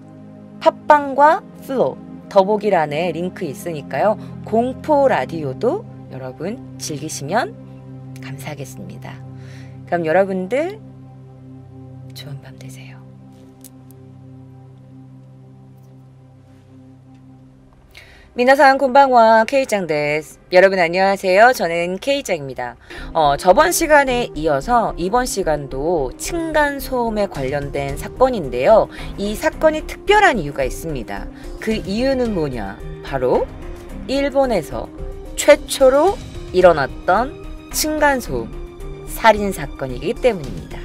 팟빵과 플로 더보기란에 링크 있으니까요. 공포 라디오도 여러분 즐기시면 감사하겠습니다. 그럼 여러분들 좋은 밤 되세요. 미나상 곤방와 K짱 데스. 여러분 안녕하세요. 저는 K짱입니다. 저번 시간에 이어서 이번 시간도 층간소음에 관련된 사건인데요. 이 사건이 특별한 이유가 있습니다. 그 이유는 뭐냐? 바로 일본에서 최초로 일어났던 층간소음 살인사건이기 때문입니다.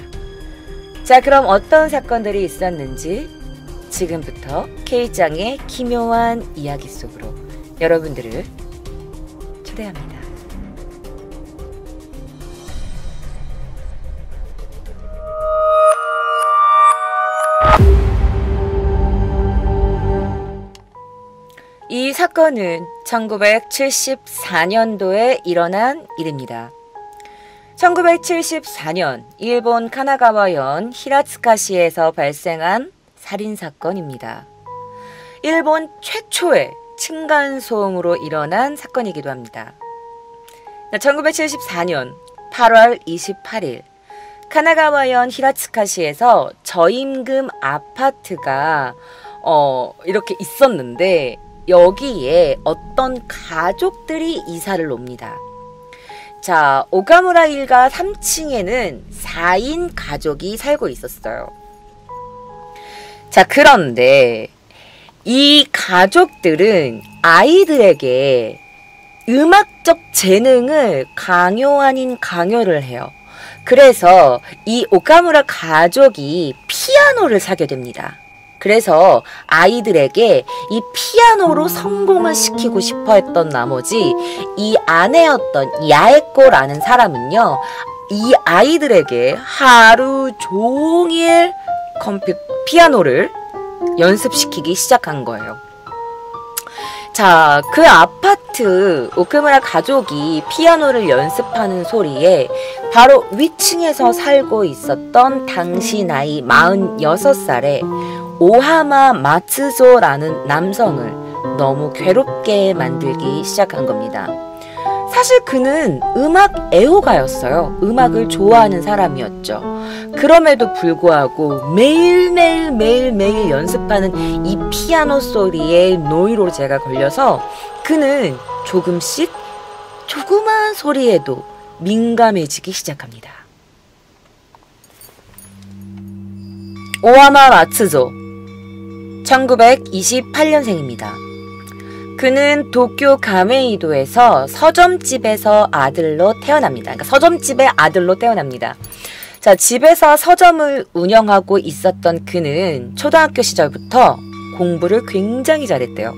자, 그럼 어떤 사건들이 있었는지 지금부터 K짱의 기묘한 이야기 속으로 여러분들을 초대합니다. 이 사건은 1974년도에 일어난 일입니다. 1974년 일본 카나가와현 히라츠카시에서 발생한 살인사건입니다. 일본 최초의 층간소음으로 일어난 사건이기도 합니다. 1974년 8월 28일 카나가와현 히라츠카시에서 저임금 아파트가 이렇게 있었는데 여기에 어떤 가족들이 이사를 옵니다. 자, 오카무라 일가 3층에는 4인 가족이 살고 있었어요. 자, 그런데 이 가족들은 아이들에게 음악적 재능을 강요 아닌 강요를 해요. 그래서 이 오카무라 가족이 피아노를 사게 됩니다. 그래서 아이들에게 이 피아노로 성공을 시키고 싶어 했던 나머지 이 아내였던 야에코라는 사람은요, 이 아이들에게 하루 종일 피아노를 연습시키기 시작한 거예요. 자, 그 아파트 오카무라 가족이 피아노를 연습하는 소리에 바로 위층에서 살고 있었던 당시 나이 46살의 오하마 마츠조라는 남성을 너무 괴롭게 만들기 시작한 겁니다. 사실 그는 음악 애호가였어요. 음악을 좋아하는 사람이었죠. 그럼에도 불구하고 매일매일 연습하는 이 피아노 소리에 노이로 제가 걸려서 그는 조금씩 조그마한 소리에도 민감해지기 시작합니다. 오하마 마츠조 1928년생입니다. 그는 도쿄 가메이도에서 서점집에서 아들로 태어납니다. 그러니까 서점집의 아들로 태어납니다. 자, 집에서 서점을 운영하고 있었던 그는 초등학교 시절부터 공부를 굉장히 잘했대요.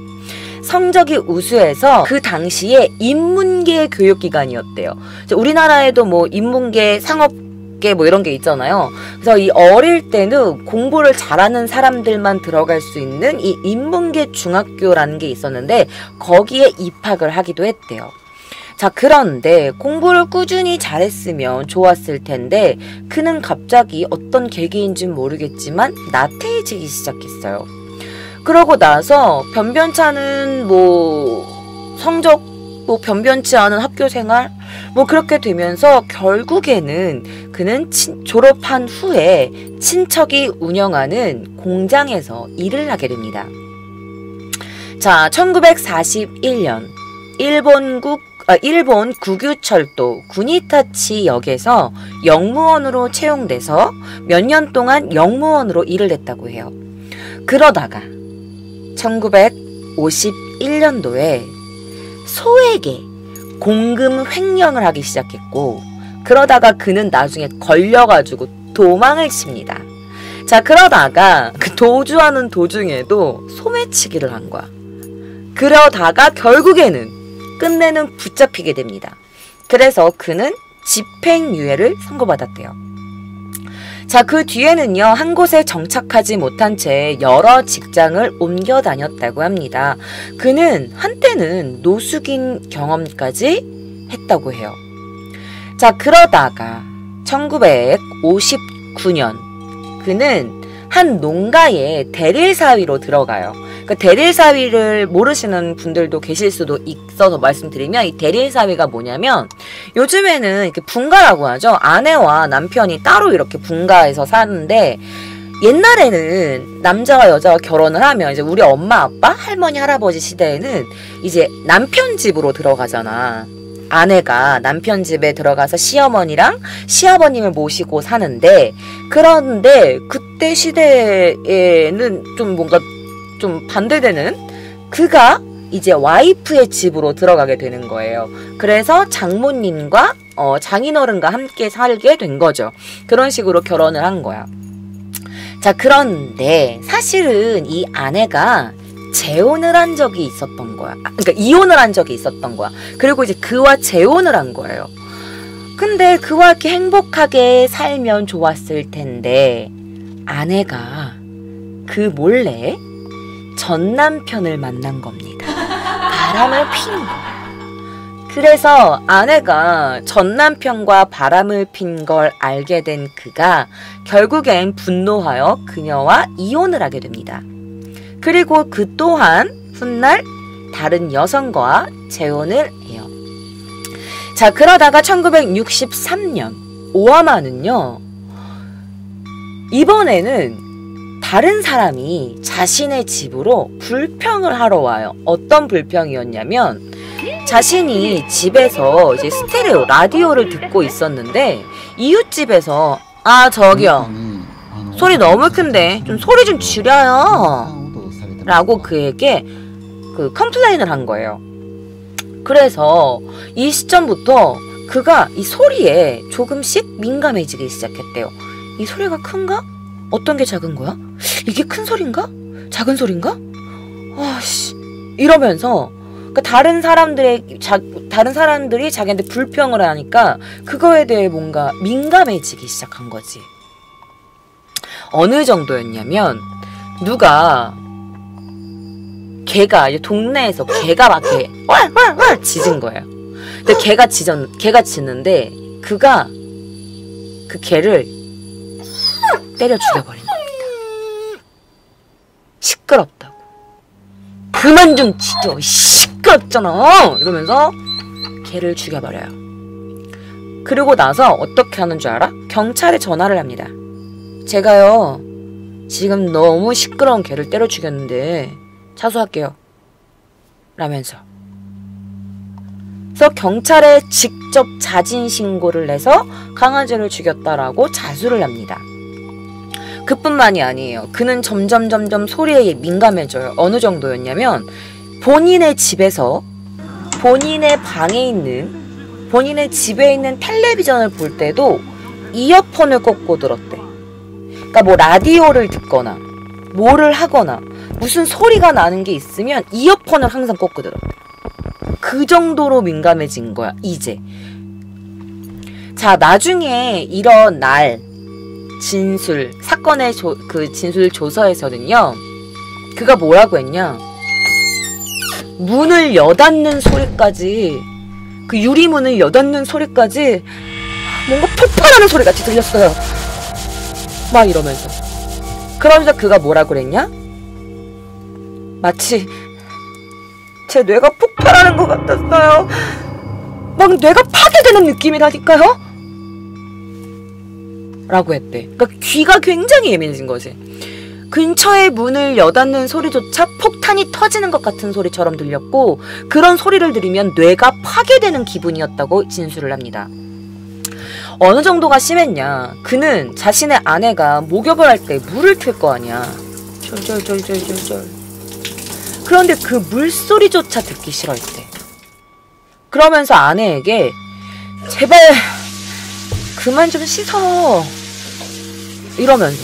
성적이 우수해서 그 당시에 인문계 교육기관이었대요. 우리나라에도 뭐 인문계, 상업계 뭐 이런 게 있잖아요. 그래서 이 어릴 때는 공부를 잘하는 사람들만 들어갈 수 있는 이 인문계 중학교라는 게 있었는데 거기에 입학을 하기도 했대요. 자, 그런데 공부를 꾸준히 잘했으면 좋았을 텐데 그는 갑자기 어떤 계기인지는 모르겠지만 나태해지기 시작했어요. 그러고 나서 변변찮은 성적 변변치 않은 학교 생활 그렇게 되면서 결국에는 그는 졸업한 후에 친척이 운영하는 공장에서 일을 하게 됩니다. 자, 1941년 일본 국유철도 구니타치 역에서 영무원으로 채용돼서 몇 년 동안 영무원으로 일을 했다고 해요. 그러다가 1951년도에 소에게 공금 횡령을 하기 시작했고, 그러다가 그는 나중에 걸려가지고 도망을 칩니다. 자, 그러다가 그 도주하는 도중에도 소매치기를 한 거야. 그러다가 결국에는 끝내는 붙잡히게 됩니다. 그래서 그는 집행유예를 선고받았대요. 자, 그 뒤에는요, 한 곳에 정착하지 못한 채 여러 직장을 옮겨 다녔다고 합니다. 그는 한때는 노숙인 경험까지 했다고 해요. 자, 그러다가 1959년 그는 한 농가의 대릴사위로 들어가요. 그 대릴사위를 모르시는 분들도 계실 수도 있어서 말씀드리면, 이 대릴사위가 뭐냐면 요즘에는 이렇게 분가라고 하죠. 아내와 남편이 따로 이렇게 분가해서 사는데, 옛날에는 남자와 여자가 결혼을 하면 이제 우리 엄마 아빠 할머니 할아버지 시대에는 이제 남편 집으로 들어가잖아. 아내가 남편 집에 들어가서 시어머니랑 시아버님을 모시고 사는데, 그런데 그때 시대에는 좀 뭔가 좀 반대되는, 그가 이제 와이프의 집으로 들어가게 되는 거예요. 그래서 장모님과 장인어른과 함께 살게 된 거죠. 그런 식으로 결혼을 한 거야. 자, 그런데 사실은 이 아내가 재혼을 한 적이 있었던 거야. 그러니까 이혼을 한 적이 있었던 거야. 그리고 이제 그와 재혼을 한 거예요. 근데 그와 이렇게 행복하게 살면 좋았을 텐데, 아내가 그 몰래 전 남편을 만난 겁니다. 바람을 핀 거야. 그래서 아내가 전 남편과 바람을 핀 걸 알게 된 그가 결국엔 분노하여 그녀와 이혼을 하게 됩니다. 그리고 그 또한 훗날 다른 여성과 재혼을 해요. 자, 그러다가 1963년 오하마는요, 이번에는 다른 사람이 자신의 집으로 불평을 하러 와요. 어떤 불평이었냐면, 자신이 집에서 이제 스테레오 라디오를 듣고 있었는데 이웃집에서 저기요, 소리 너무 큰데 좀 소리 좀 줄여요 라고 그에게 그 컴플레인을 한 거예요. 그래서 이 시점부터 그가 이 소리에 조금씩 민감해지기 시작했대요. 이 소리가 큰가? 어떤 게 작은 거야? 이게 큰 소린가? 작은 소린가? 이러면서 그러니까 다른 사람들이 자기한테 불평을 하니까 그거에 대해 뭔가 민감해지기 시작한 거지. 어느 정도였냐면, 누가 개가 이제 동네에서 개가 막 이렇게 왈왈왈 짖은 거예요. 근데 개가 짖는데 그가 그 개를 때려 죽여버린 겁니다. 시끄럽다고. 그만 좀 짖어, 시끄럽잖아 이러면서 개를 죽여버려요. 그리고 나서 어떻게 하는 줄 알아? 경찰에 전화를 합니다. 제가요 지금 너무 시끄러운 개를 때려 죽였는데 자수할게요 라면서. 그래서 경찰에 직접 자진 신고를 해서 강아지를 죽였다라고 자수를 합니다. 그뿐만이 아니에요. 그는 점점 소리에 민감해져요. 어느 정도였냐면, 본인의 집에서 본인의 방에 있는, 본인의 집에 있는 텔레비전을 볼 때도 이어폰을 꽂고 들었대. 그러니까 뭐 라디오를 듣거나 뭐를 하거나 무슨 소리가 나는 게 있으면 이어폰을 항상 꽂고 들었대. 그 정도로 민감해진 거야 이제. 자, 나중에 이런 날 진술, 사건의 그 진술 조서에서는요, 그가 뭐라고 했냐, 문을 여닫는 소리까지, 그 유리문을 여닫는 소리까지 뭔가 폭발하는 소리 같이 들렸어요. 막 이러면서. 그러면서 그가 뭐라고 그랬냐, 마치 제 뇌가 폭발하는 것 같았어요. 막 뇌가 파괴되는 느낌이라니까요 라고 했대. 그러니까 귀가 굉장히 예민해진 거지. 근처에 문을 여닫는 소리조차 폭탄이 터지는 것 같은 소리처럼 들렸고, 그런 소리를 들으면 뇌가 파괴되는 기분이었다고 진술을 합니다. 어느 정도가 심했냐, 그는 자신의 아내가 목욕을 할 때 물을 틀 거 아니야. 절절절절절절. 그런데 그 물소리조차 듣기 싫어했대. 그러면서 아내에게 제발 그만 좀 씻어 이러면서,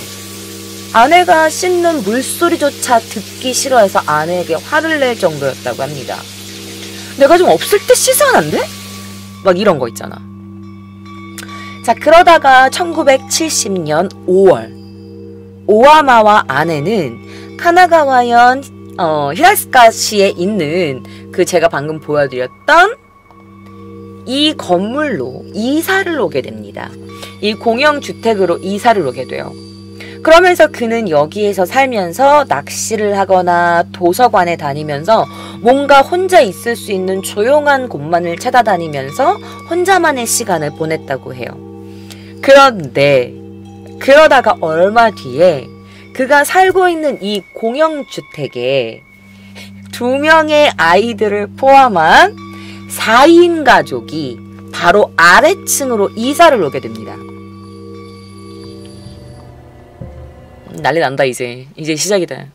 아내가 씻는 물소리조차 듣기 싫어해서 아내에게 화를 낼 정도였다고 합니다. 내가 좀 없을 때 씻으면 안 돼? 막 이런 거 있잖아. 자, 그러다가 1970년 5월 오하마와 아내는 카나가와현 히라스카시에 있는 그 제가 방금 보여드렸던 이 건물로 이사를 오게 됩니다. 이 공영주택으로 이사를 오게 돼요. 그러면서 그는 여기에서 살면서 낚시를 하거나 도서관에 다니면서 뭔가 혼자 있을 수 있는 조용한 곳만을 찾아다니면서 혼자만의 시간을 보냈다고 해요. 그런데 그러다가 얼마 뒤에 그가 살고 있는 이 공영주택에 2명의 아이들을 포함한 4인 가족이 바로 아래층으로 이사를 오게 됩니다. 난리 난다. 이제 시작이다.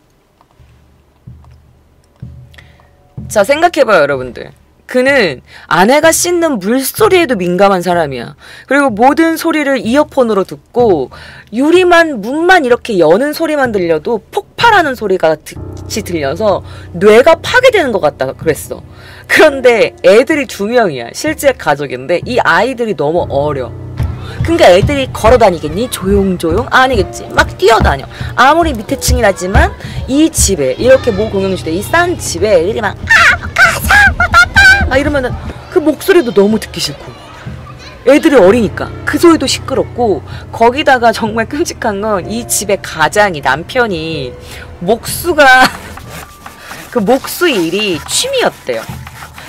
자, 생각해봐요 여러분들. 그는 아내가 씻는 물소리에도 민감한 사람이야. 그리고 모든 소리를 이어폰으로 듣고 문만 이렇게 여는 소리만 들려도 폭발하는 소리가 같이 들려서 뇌가 파괴되는 것 같다 그랬어. 그런데 애들이 2명이야. 실제 가족인데 이 아이들이 너무 어려. 그러니까 애들이 걸어다니겠니? 조용조용? 아니겠지. 막 뛰어다녀. 아무리 밑에 층이라지만 이 집에 이렇게 공영주택 이 싼 집에 애들이 막 막 이러면은 그 목소리도 너무 듣기 싫고 애들이 어리니까 그 소리도 시끄럽고 거기다가 정말 끔찍한 건 이 집의 가장이 남편이 그 목수 일이 취미였대요.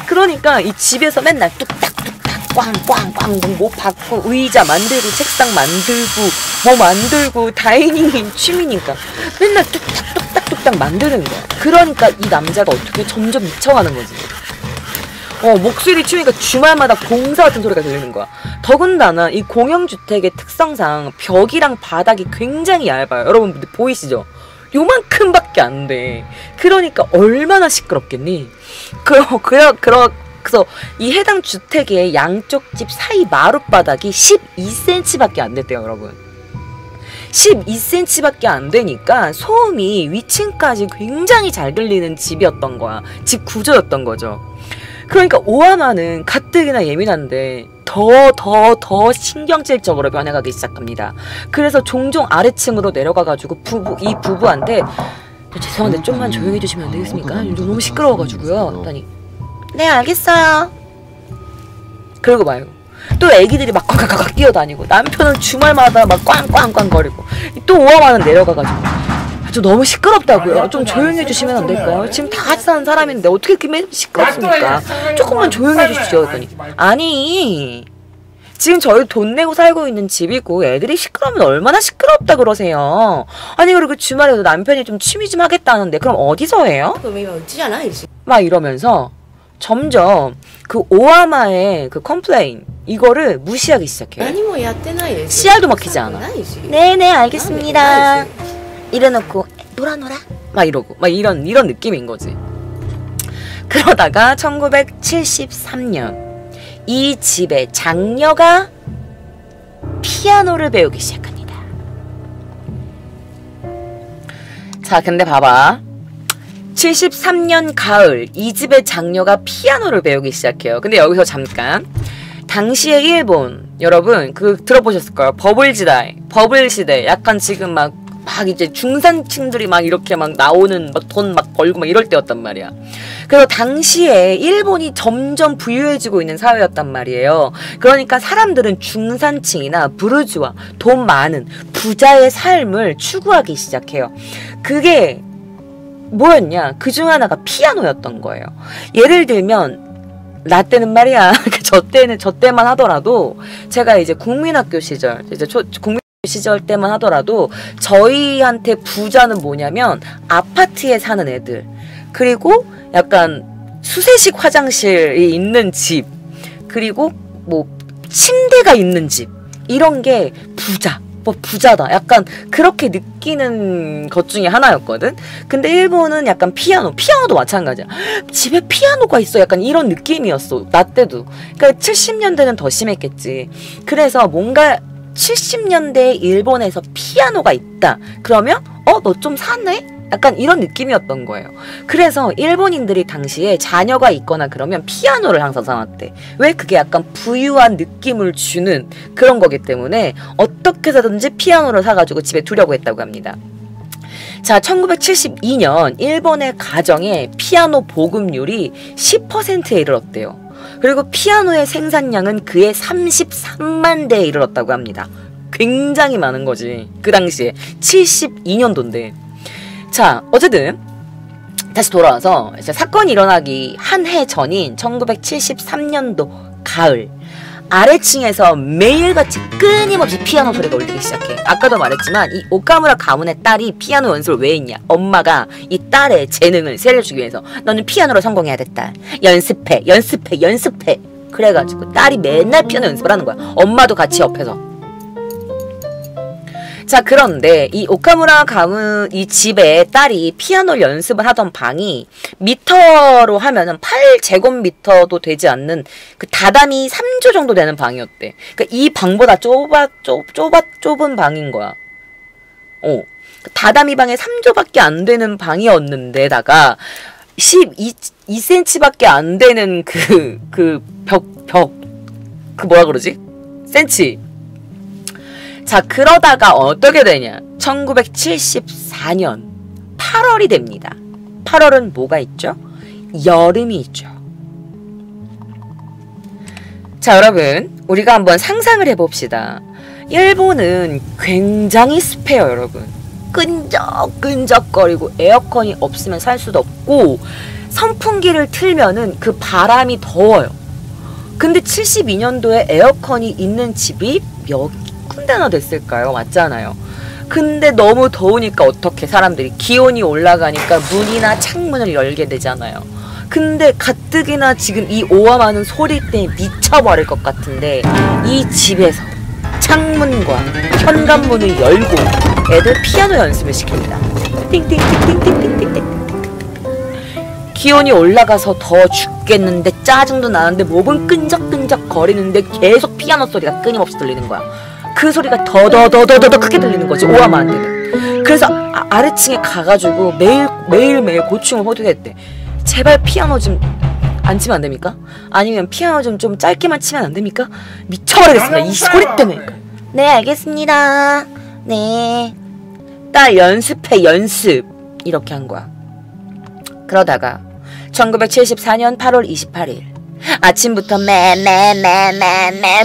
그러니까 이 집에서 맨날 뚝딱뚝딱 꽝꽝꽝 뭐 받고 의자 만들고 책상 만들고 뭐 만들고 다이닝이 취미니까 맨날 뚝딱뚝딱 만드는 거야. 그러니까 이 남자가 어떻게 점점 미쳐가는 거지. 목소리 치우니까 주말마다 공사 같은 소리가 들리는 거야. 더군다나 이 공영주택의 특성상 벽이랑 바닥이 굉장히 얇아요. 여러분 보이시죠? 요만큼밖에 안 돼. 그러니까 얼마나 시끄럽겠니? 그래서 이 해당 주택의 양쪽 집 사이 마룻바닥이 12cm밖에 안 됐대요, 여러분. 12cm밖에 안 되니까 소음이 위층까지 굉장히 잘 들리는 집이었던 거야. 집 구조였던 거죠. 그러니까 오하마는 가뜩이나 예민한데 더 신경질적으로 변해가기 시작합니다. 그래서 종종 아래층으로 내려가가지고 이 부부한테 죄송한데 좀만 조용히 해주시면 안 되겠습니까? 너무 시끄러워가지고요. 그러니 네 알겠어요. 그러고 말고 또 애기들이 막 꽉꽉꽉 뛰어다니고 남편은 주말마다 막 꽝꽝꽝 거리고 또 오하마는 내려가가지고 좀 너무 시끄럽다고요. 좀 조용히 해주시면 안 될까요? 지금 다 같이 사는 사람인데 어떻게 이렇게 시끄럽습니까? 조금만 조용히 해주시죠. 그랬더니 아니 지금 저희 돈 내고 살고 있는 집이고 애들이 시끄러우면 얼마나 시끄럽다 그러세요. 아니 그리고 주말에도 남편이 좀 취미 좀 하겠다는데 그럼 어디서 해요? 막 이러면서 점점 그 오하마의 그 컴플레인 이거를 무시하기 시작해요. 씨알도 먹히지 않아. 네네 알겠습니다. 이래놓고 놀아 막 이러고 막 이런 느낌인 거지. 그러다가 1973년 이 집의 장녀가 피아노를 배우기 시작합니다. 자, 근데 봐봐. 73년 가을 이 집의 장녀가 피아노를 배우기 시작해요. 근데 여기서 잠깐 당시의 일본 여러분 들어보셨을 거예요. 버블 시대 약간 지금 막 이제 중산층들이 막 이렇게 막 나오는 막 돈 막 벌고 막 이럴 때였단 말이야. 그래서 당시에 일본이 점점 부유해지고 있는 사회였단 말이에요. 그러니까 사람들은 중산층이나 부르주아, 돈 많은 부자의 삶을 추구하기 시작해요. 그게 뭐였냐? 그중 하나가 피아노였던 거예요. 예를 들면 나 때는 말이야. 저 때만 하더라도 제가 이제 국민학교 시절 시절 때만 하더라도 저희한테 부자는 뭐냐면 아파트에 사는 애들 그리고 약간 수세식 화장실이 있는 집 그리고 뭐 침대가 있는 집 이런 게 부자다 약간 그렇게 느끼는 것 중에 하나였거든. 근데 일본은 약간 피아노도 마찬가지야. 집에 피아노가 있어 약간 이런 느낌이었어 나 때도. 그러니까 70년대는 더 심했겠지. 그래서 뭔가 70년대에 일본에서 피아노가 있다. 그러면 너 좀 사네? 약간 이런 느낌이었던 거예요. 그래서 일본인들이 당시에 자녀가 있거나 그러면 피아노를 항상 사놨대. 왜? 그게 약간 부유한 느낌을 주는 그런 거기 때문에 어떻게 해서든지 피아노를 사가지고 집에 두려고 했다고 합니다. 자, 1972년 일본의 가정의 피아노 보급률이 10%에 이르렀대요. 그리고 피아노의 생산량은 그해 33만 대에 이르렀다고 합니다. 굉장히 많은 거지. 그 당시에 72년도인데. 자, 어쨌든 다시 돌아와서 이제 사건이 일어나기 한 해 전인 1973년도 가을, 아래층에서 매일같이 끊임없이 피아노 소리가 울리기 시작해. 아까도 말했지만 이 오카무라 가문의 딸이 피아노 연습을 왜 했냐. 엄마가 이 딸의 재능을 살려주기 위해서 너는 피아노로 성공해야겠다. 연습해, 연습해, 연습해. 그래가지고 딸이 맨날 피아노 연습을 하는 거야. 엄마도 같이 옆에서. 자, 그런데 이 오카무라 가문 이 집에 딸이 피아노 연습을 하던 방이 미터로 하면은 8제곱미터도 되지 않는 그 다다미 3조 정도 되는 방이었대. 그러니까 이 방보다 좁은 방인 거야. 다다미 방에 3조밖에 안 되는 방이었는데다가 12cm밖에 안 되는 그 뭐라 그러지? 센치. 자, 그러다가 어떻게 되냐. 1974년 8월이 됩니다. 8월은 뭐가 있죠? 여름이 있죠. 자, 여러분, 우리가 한번 상상을 해봅시다. 일본은 굉장히 습해요, 여러분. 끈적끈적거리고 에어컨이 없으면 살 수도 없고 선풍기를 틀면은 그 바람이 더워요. 근데 72년도에 에어컨이 있는 집이 몇 군데나 됐을까요? 맞잖아요. 근데 너무 더우니까 어떻게 사람들이 기온이 올라가니까 문이나 창문을 열게 되잖아요. 근데 가뜩이나 지금 이 오와 많은 소리 때문에 미쳐버릴 것 같은데 이 집에서 창문과 현관문을 열고 애들 피아노 연습을 시킵니다. 띵띵띵띵띵띵띵띵. 기온이 올라가서 더워 죽겠는데 짜증도 나는데 목은 끈적끈적 거리는데 계속 피아노 소리가 끊임없이 들리는 거야. 그 소리가 더더더더더 크게 들리는 거지, 오하마한테는. 그래서 아래층에 가가지고 매일매일 고충을 호소했대. 제발 피아노 좀 안 치면 안 됩니까? 아니면 피아노 좀 짧게만 치면 안 됩니까? 미쳐버리겠습니다, 이 소리 때문에. 네, 알겠습니다. 네. 딸 연습해, 연습. 이렇게 한 거야. 그러다가 1974년 8월 28일 아침부터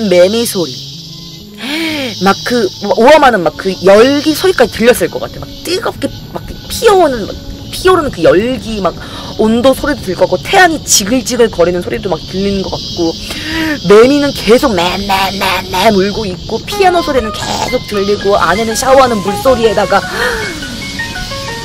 매미 소리. 막 그 오하마는 막 그 열기 소리까지 들렸을 것 같아. 막 뜨겁게 막 피어오르는 그 열기 막 온도 소리도 들릴 것 같고 태양이 지글지글 거리는 소리도 막 들리는 것 같고 매미는 계속 울고 있고 피아노 소리는 계속 들리고 안에는 샤워하는 물소리에다가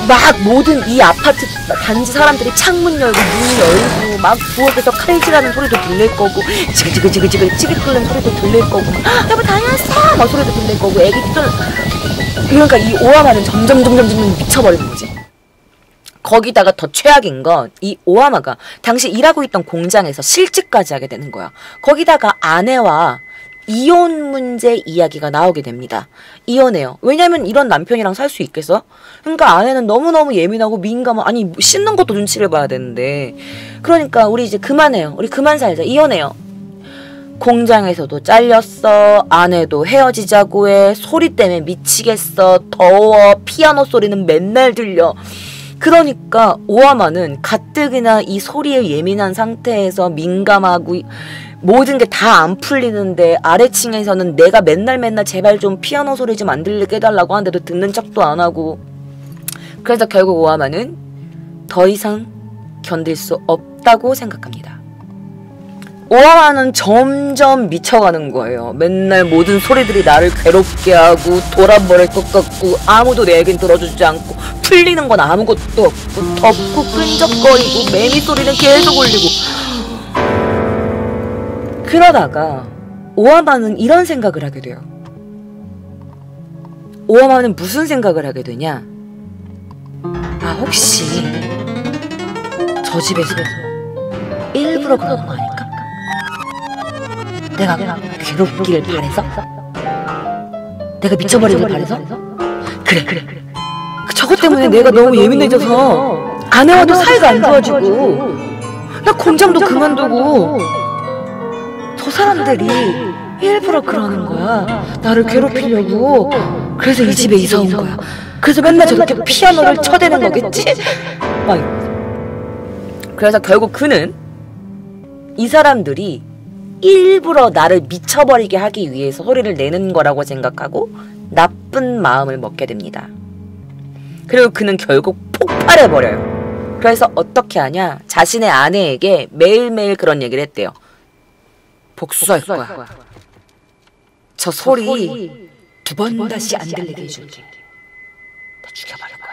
막 모든 이 아파트 단지 사람들이 창문 열고 문 열고 막 부엌에서 칼질하는 소리도 들릴 거고 지글지글 찌개 끓는 소리도 들릴 거고 여보 다녀왔어 막 소리도 들릴 거고 애기들 그러니까 이 오하마는 점점 미쳐버리는 거지. 거기다가 더 최악인 건 이 오하마가 당시 일하고 있던 공장에서 실직까지 하게 되는 거야. 거기다가 아내와 이혼 문제 이야기가 나오게 됩니다. 이혼해요. 왜냐면 이런 남편이랑 살 수 있겠어? 그러니까 아내는 너무너무 예민하고 민감하고 아니 씻는 것도 눈치를 봐야 되는데 그러니까 우리 이제 그만해요. 우리 그만 살자. 이혼해요. 공장에서도 잘렸어. 아내도 헤어지자고 해. 소리 때문에 미치겠어. 더워. 피아노 소리는 맨날 들려. 그러니까 오하마는 가뜩이나 이 소리에 예민한 상태에서 민감하고 모든 게 다 안 풀리는데 아래층에서는 내가 맨날 제발 좀 피아노 소리 좀 안 들리게 해달라고 하는데도 듣는 척도 안 하고 그래서 결국 오하마는 더 이상 견딜 수 없다고 생각합니다. 오하마는 점점 미쳐가는 거예요. 맨날 모든 소리들이 나를 괴롭게 하고 돌아버릴 것 같고 아무도 내 얘긴 들어주지 않고 풀리는 건 아무것도 없고 덥고 끈적거리고 매미 소리는 계속 울리고 그러다가 오하마는 이런 생각을 하게 돼요. 오하마는 무슨 생각을 하게 되냐? 아 혹시 저 집에서 일부러 그러는 거 아닐까? 내가 괴롭기를 바래서? 내가 미쳐버리길 바래서? 그래 저것 때문에 내가 너무 예민해져서 아내와도 사이가 안 좋아지고 나 공장도 그만두고 저 사람들이 일부러 그러는 거야. 나를 괴롭히려고. 그래서 이 집에 이사 온 거야. 그래서 맨날 저렇게 피아노를 쳐대는 거겠지? 막. 그래서 결국 그는 이 사람들이 일부러 나를 미쳐버리게 하기 위해서 소리를 내는 거라고 생각하고 나쁜 마음을 먹게 됩니다. 그리고 그는 결국 폭발해버려요. 그래서 어떻게 하냐? 자신의 아내에게 매일매일 그런 얘기를 했대요. 복수할 거야. 저 소리 두 번 다시 안 들리게 해줄게. 다 죽여버릴 거야.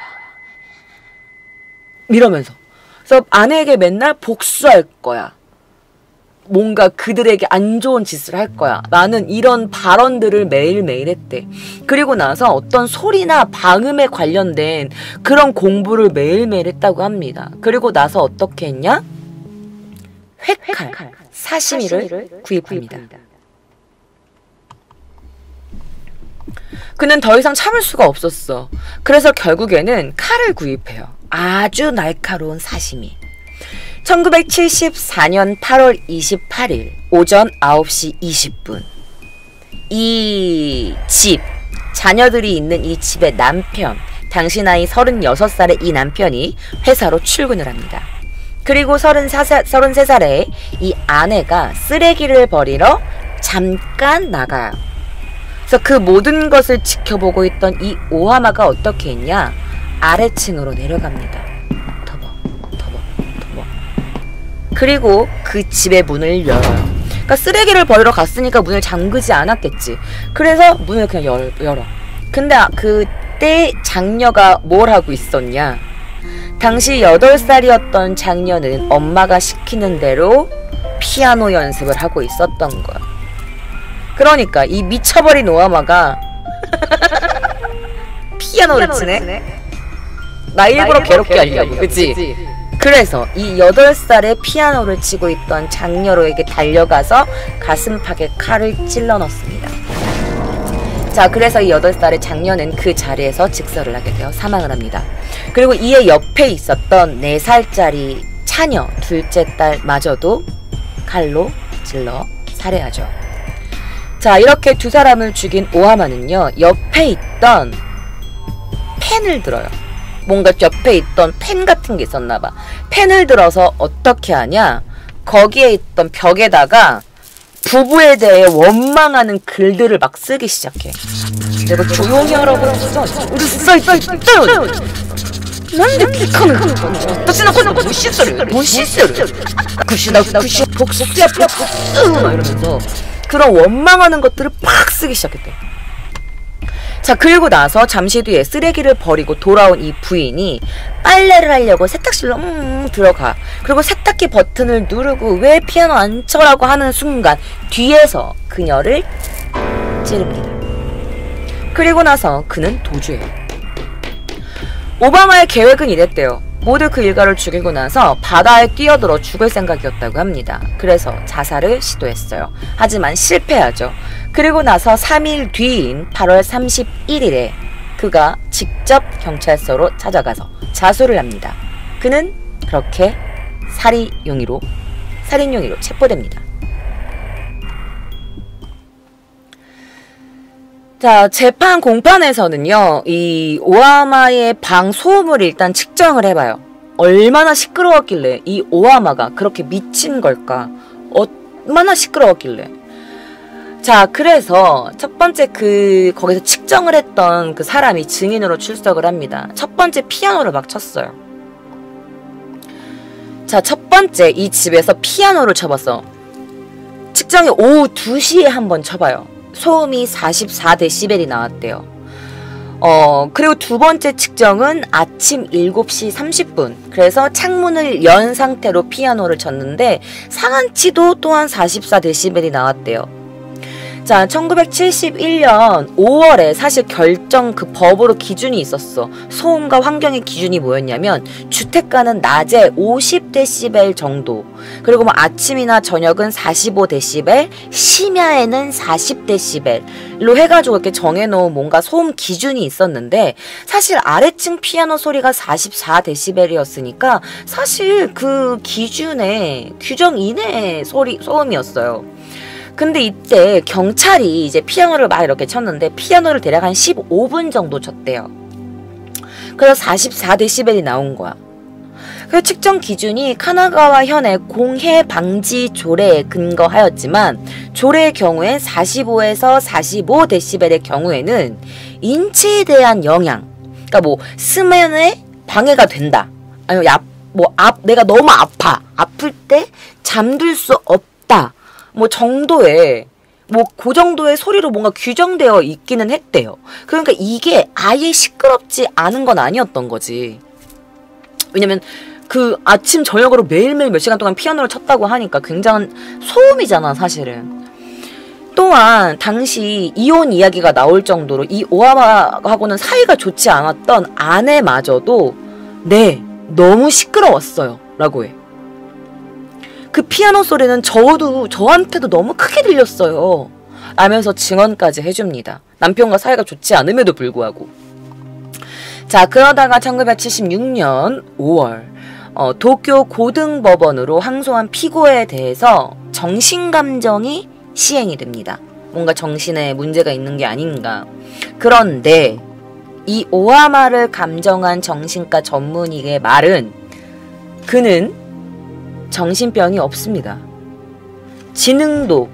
이러면서. 그래서 아내에게 맨날 복수할 거야. 뭔가 그들에게 안 좋은 짓을 할 거야. 나는 이런 발언들을 매일매일 했대. 그리고 나서 어떤 소리나 방음에 관련된 그런 공부를 매일매일 했다고 합니다. 그리고 나서 어떻게 했냐? 회칼, 사시미를 구입합니다. 그는 더 이상 참을 수가 없었어. 그래서 결국에는 칼을 구입해요. 아주 날카로운 사시미. 1974년 8월 28일 오전 9시 20분 이 집, 자녀들이 있는 이 집의 남편, 당시 나이 36살의 이 남편이 회사로 출근을 합니다. 그리고 33살의 이 아내가 쓰레기를 버리러 잠깐 나가요. 그래서 그 모든 것을 지켜보고 있던 이 오하마가 어떻게 했냐? 아래층으로 내려갑니다. 그리고 그 집의 문을 열어요. 그러니까 쓰레기를 버리러 갔으니까 문을 잠그지 않았겠지. 그래서 문을 그냥 열어. 근데 그때 장녀가 뭘 하고 있었냐? 당시 8살이었던 장녀는 엄마가 시키는 대로 피아노 연습을 하고 있었던 거야. 그러니까 이 미쳐버린 오하마가 피아노를 치네? 나 일부러 괴롭게 하려고, 그치? 그래서 이 8살의 피아노를 치고 있던 장녀로에게 달려가서 가슴팍에 칼을 찔러 넣습니다. 자, 그래서 이 8살의 장녀는 그 자리에서 직설을 하게 되어 사망을 합니다. 그리고 이에 옆에 있었던 4살짜리 차녀, 둘째 딸마저도 칼로 찔러 살해하죠. 자, 이렇게 두 사람을 죽인 오하마는요, 옆에 있던 펜을 들어요. 뭔가 옆에 있던 펜 같은 게 있었나봐. 펜을 들어서 어떻게 하냐? 거기에 있던 벽에다가 부부에 대해 원망하는 글들을 막 쓰기 시작해. 내가 조용히 하라고 했어. 우리 써있なんで聞かないの私のこと無視する구시다 구시 복수야 복수 막 이러면서 그런 원망하는 것들을 팍 쓰기 시작했대. 자, 그리고 나서 잠시 뒤에 쓰레기를 버리고 돌아온 이 부인이 빨래를 하려고 세탁실로 들어가. 그리고 세탁기 버튼을 누르고 왜 피아노 안 쳐라고 하는 순간 뒤에서 그녀를 찌릅니다. 그리고 나서 그는 도주해요. 오바마의 계획은 이랬대요. 모두 그 일가를 죽이고 나서 바다에 뛰어들어 죽을 생각이었다고 합니다. 그래서 자살을 시도했어요. 하지만 실패하죠. 그리고 나서 3일 뒤인 8월 31일에 그가 직접 경찰서로 찾아가서 자수를 합니다. 그는 그렇게 살인 용의로 체포됩니다. 자, 재판 공판에서는요, 이 오하마의 방 소음을 일단 측정을 해봐요. 얼마나 시끄러웠길래 이 오하마가 그렇게 미친 걸까? 얼마나 시끄러웠길래. 자, 그래서 첫 번째 거기서 측정을 했던 그 사람이 증인으로 출석을 합니다. 첫 번째 피아노를 막 쳤어요. 자, 첫 번째 이 집에서 피아노를 쳐봤어. 측정이 오후 2시에 한번 쳐봐요. 소음이 44데시벨이 나왔대요. 그리고 두 번째 측정은 아침 7시 30분. 그래서 창문을 연 상태로 피아노를 쳤는데 상한치도 또한 44데시벨이 나왔대요. 자, 1971년 5월에 사실 결정 그 법으로 기준이 있었어. 소음과 환경의 기준이 뭐였냐면 주택가는 낮에 50데시벨 정도, 그리고 뭐 아침이나 저녁은 45데시벨, 심야에는 40데시벨로 해가지고 이렇게 정해놓은 뭔가 소음 기준이 있었는데, 사실 아래층 피아노 소리가 44데시벨이었으니까 사실 그 기준의 규정 이내의 소음이었어요. 근데 이때 경찰이 이제 피아노를 막 이렇게 쳤는데 피아노를 대략 한 15분 정도 쳤대요. 그래서 44데시벨이 나온 거야. 그 측정 기준이 카나가와 현의 공해 방지 조례에 근거하였지만, 조례의 경우엔 45에서 45데시벨의 경우에는 인체에 대한 영향, 그러니까 뭐 수면에 방해가 된다, 아니면 내가 너무 아플 때 잠들 수 없다, 뭐 정도의 그 정도의 소리로 뭔가 규정되어 있기는 했대요. 그러니까 이게 아예 시끄럽지 않은 건 아니었던 거지. 왜냐면 그 아침 저녁으로 매일매일 몇 시간 동안 피아노를 쳤다고 하니까 굉장한 소음이잖아 사실은. 또한 당시 이혼 이야기가 나올 정도로 이 오하마하고는 사이가 좋지 않았던 아내마저도 너무 시끄러웠어요 라고 해. 그 피아노 소리는 저한테도 너무 크게 들렸어요 라면서 증언까지 해줍니다. 남편과 사이가 좋지 않음에도 불구하고. 자, 그러다가 1976년 5월 도쿄 고등법원으로 항소한 피고에 대해서 정신감정이 시행이 됩니다. 뭔가 정신에 문제가 있는 게 아닌가. 그런데 이 오하마를 감정한 정신과 전문의의 말은 그는 정신병이 없습니다. 지능도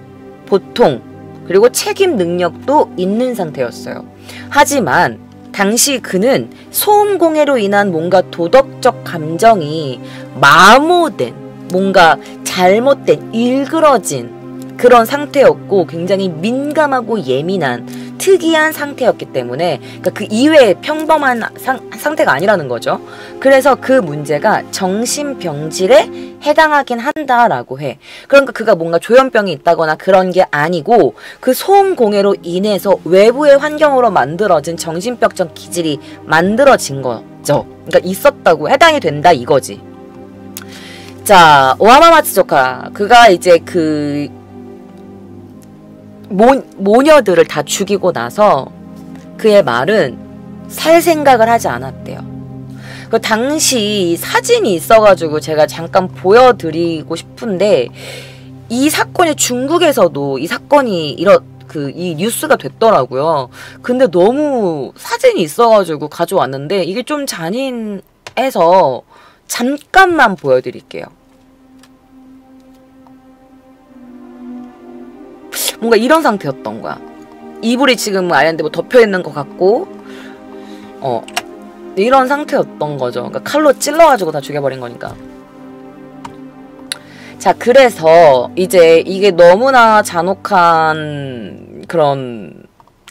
보통, 그리고 책임 능력도 있는 상태였어요. 하지만 당시 그는 소음 공해로 인한 뭔가 도덕적 감정이 마모된, 뭔가 잘못된, 일그러진 그런 상태였고, 굉장히 민감하고 예민한 특이한 상태였기 때문에, 그러니까 그 이외의 평범한 상태가 아니라는 거죠. 그래서 그 문제가 정신병질에 해당하긴 한다라고 해. 그러니까 그가 뭔가 조현병이 있다거나 그런 게 아니고, 그 소음 공해로 인해서 외부의 환경으로 만들어진 정신병적 기질이 만들어진 거죠. 그러니까 있었다고, 해당이 된다 이거지. 자, 오하마 마츠조카, 그가 이제 그 모녀들을 다 죽이고 나서 그의 말은 살 생각을 하지 않았대요. 그 당시 사진이 있어가지고 제가 잠깐 보여드리고 싶은데, 이 사건이 중국에서도 이 사건이 이 뉴스가 됐더라고요. 근데 너무 사진이 있어가지고 가져왔는데 이게 좀 잔인해서 잠깐만 보여드릴게요. 뭔가 이런 상태였던 거야. 이불이 지금 아예 뭐 덮여있는 것 같고, 이런 상태였던 거죠. 그러니까 칼로 찔러가지고 다 죽여버린 거니까. 자, 그래서 이제 이게 너무나 잔혹한 그런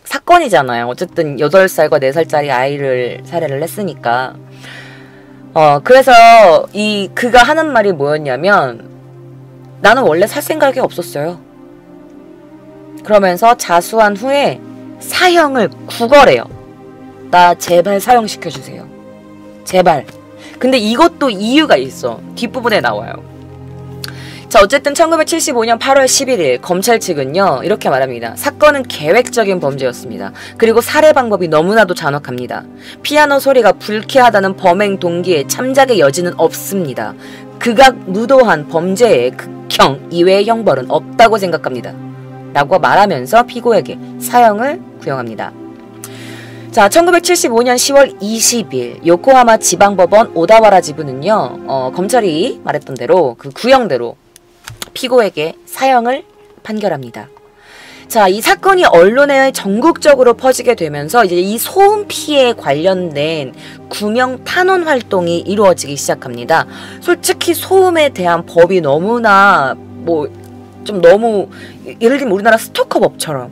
사건이잖아요. 어쨌든 8살과 4살짜리 아이를 살해를 했으니까. 그래서 그가 하는 말이 뭐였냐면, 나는 원래 살 생각이 없었어요. 그러면서 자수한 후에 사형을 구걸해요. 나 제발 사형시켜주세요. 제발. 근데 이것도 이유가 있어. 뒷부분에 나와요. 자, 어쨌든 1975년 8월 11일 검찰 측은요 이렇게 말합니다. 사건은 계획적인 범죄였습니다. 그리고 살해 방법이 너무나도 잔혹합니다. 피아노 소리가 불쾌하다는 범행 동기에 참작의 여지는 없습니다. 극악 무도한 범죄의 극형 이외의 형벌은 없다고 생각합니다. 라고 말하면서 피고에게 사형을 구형합니다. 자, 1975년 10월 20일 요코하마 지방법원 오다와라 지부는요 검찰이 말했던 대로 그 구형대로 피고에게 사형을 판결합니다. 자, 이 사건이 언론에 전국적으로 퍼지게 되면서 이제 이 소음 피해에 관련된 구명 탄원 활동이 이루어지기 시작합니다. 솔직히 소음에 대한 법이 너무나 좀 너무, 예를 들면 우리나라 스토커법처럼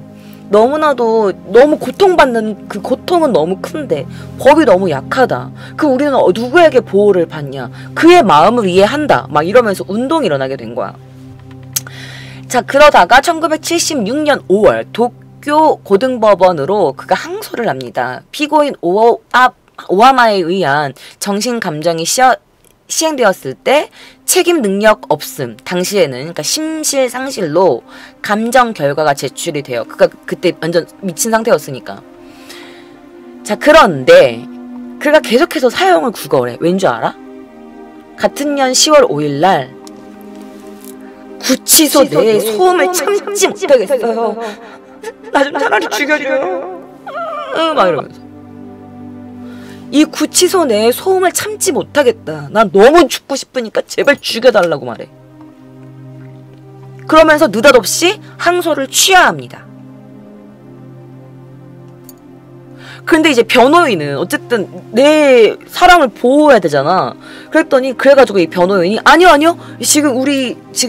너무나도 너무 고통받는 그 고통은 너무 큰데 법이 너무 약하다. 우리는 누구에게 보호를 받냐. 그의 마음을 이해한다. 막 이러면서 운동이 일어나게 된 거야. 자, 그러다가 1976년 5월 도쿄 고등법원으로 그가 항소를 합니다. 피고인 오하마에 의한 정신 감정이 시행되었을 때 책임 능력 없음, 당시에는 그러니까 심실상실로 감정 결과가 제출이 돼요. 그가 그때 완전 미친 상태였으니까. 자, 그런데 그가 계속해서 사형을 구걸해. 왠 줄 알아? 같은 년 10월 5일 날 구치소 내에 소음을 참지 못하겠어요. 나 좀 차라리 죽여줘요. 막 이러면서. 이 구치소 내에 소음을 참지 못하겠다. 난 너무 죽고 싶으니까 제발 죽여달라고 말해. 그러면서 느닷없이 항소를 취하합니다. 근데 이제 변호인은 어쨌든 내 사람을 보호해야 되잖아. 그래가지고 이 변호인이 아니요 지금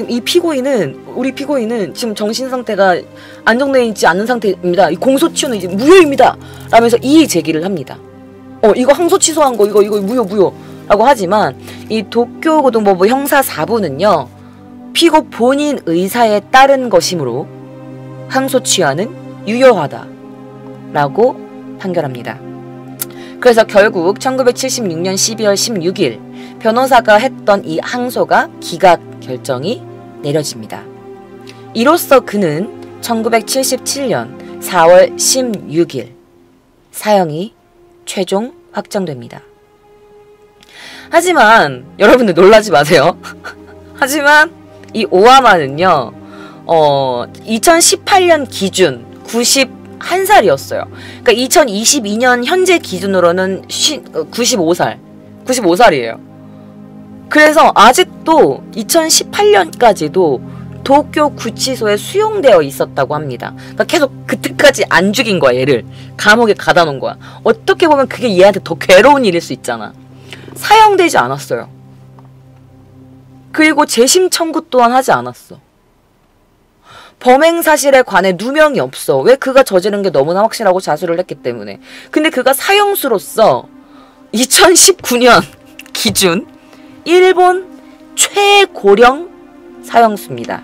이 피고인은 우리 피고인은 지금 정신 상태가 안정되어 있지 않은 상태입니다. 이 공소취는 이제 무효입니다. 라면서 이의 제기를 합니다. 이거 항소 취소한 거 이거 무효라고 하지만 이 도쿄고등법원 형사 4부는요 피고 본인 의사에 따른 것이므로 항소 취하는 유효하다라고 판결합니다. 그래서 결국 1976년 12월 16일 변호사가 했던 이 항소가 기각 결정이 내려집니다. 이로써 그는 1977년 4월 16일 사형이 최종 확정됩니다. 하지만 여러분들 놀라지 마세요. 하지만 이 오하마는요 2018년 기준 91살이었어요. 그러니까 2022년 현재 기준으로는 95살이에요. 그래서 아직도 2018년까지도 도쿄 구치소에 수용되어 있었다고 합니다. 그러니까 계속 그때까지 안 죽인 거야, 얘를. 감옥에 가다 놓은 거야. 어떻게 보면 그게 얘한테 더 괴로운 일일 수 있잖아. 사형되지 않았어요. 그리고 재심 청구 또한 하지 않았어. 범행 사실에 관해 누명이 없어. 왜? 그가 저지른 게 너무나 확실하고 자수를 했기 때문에. 근데 그가 사형수로서 2019년 기준 일본 최고령 사형수입니다.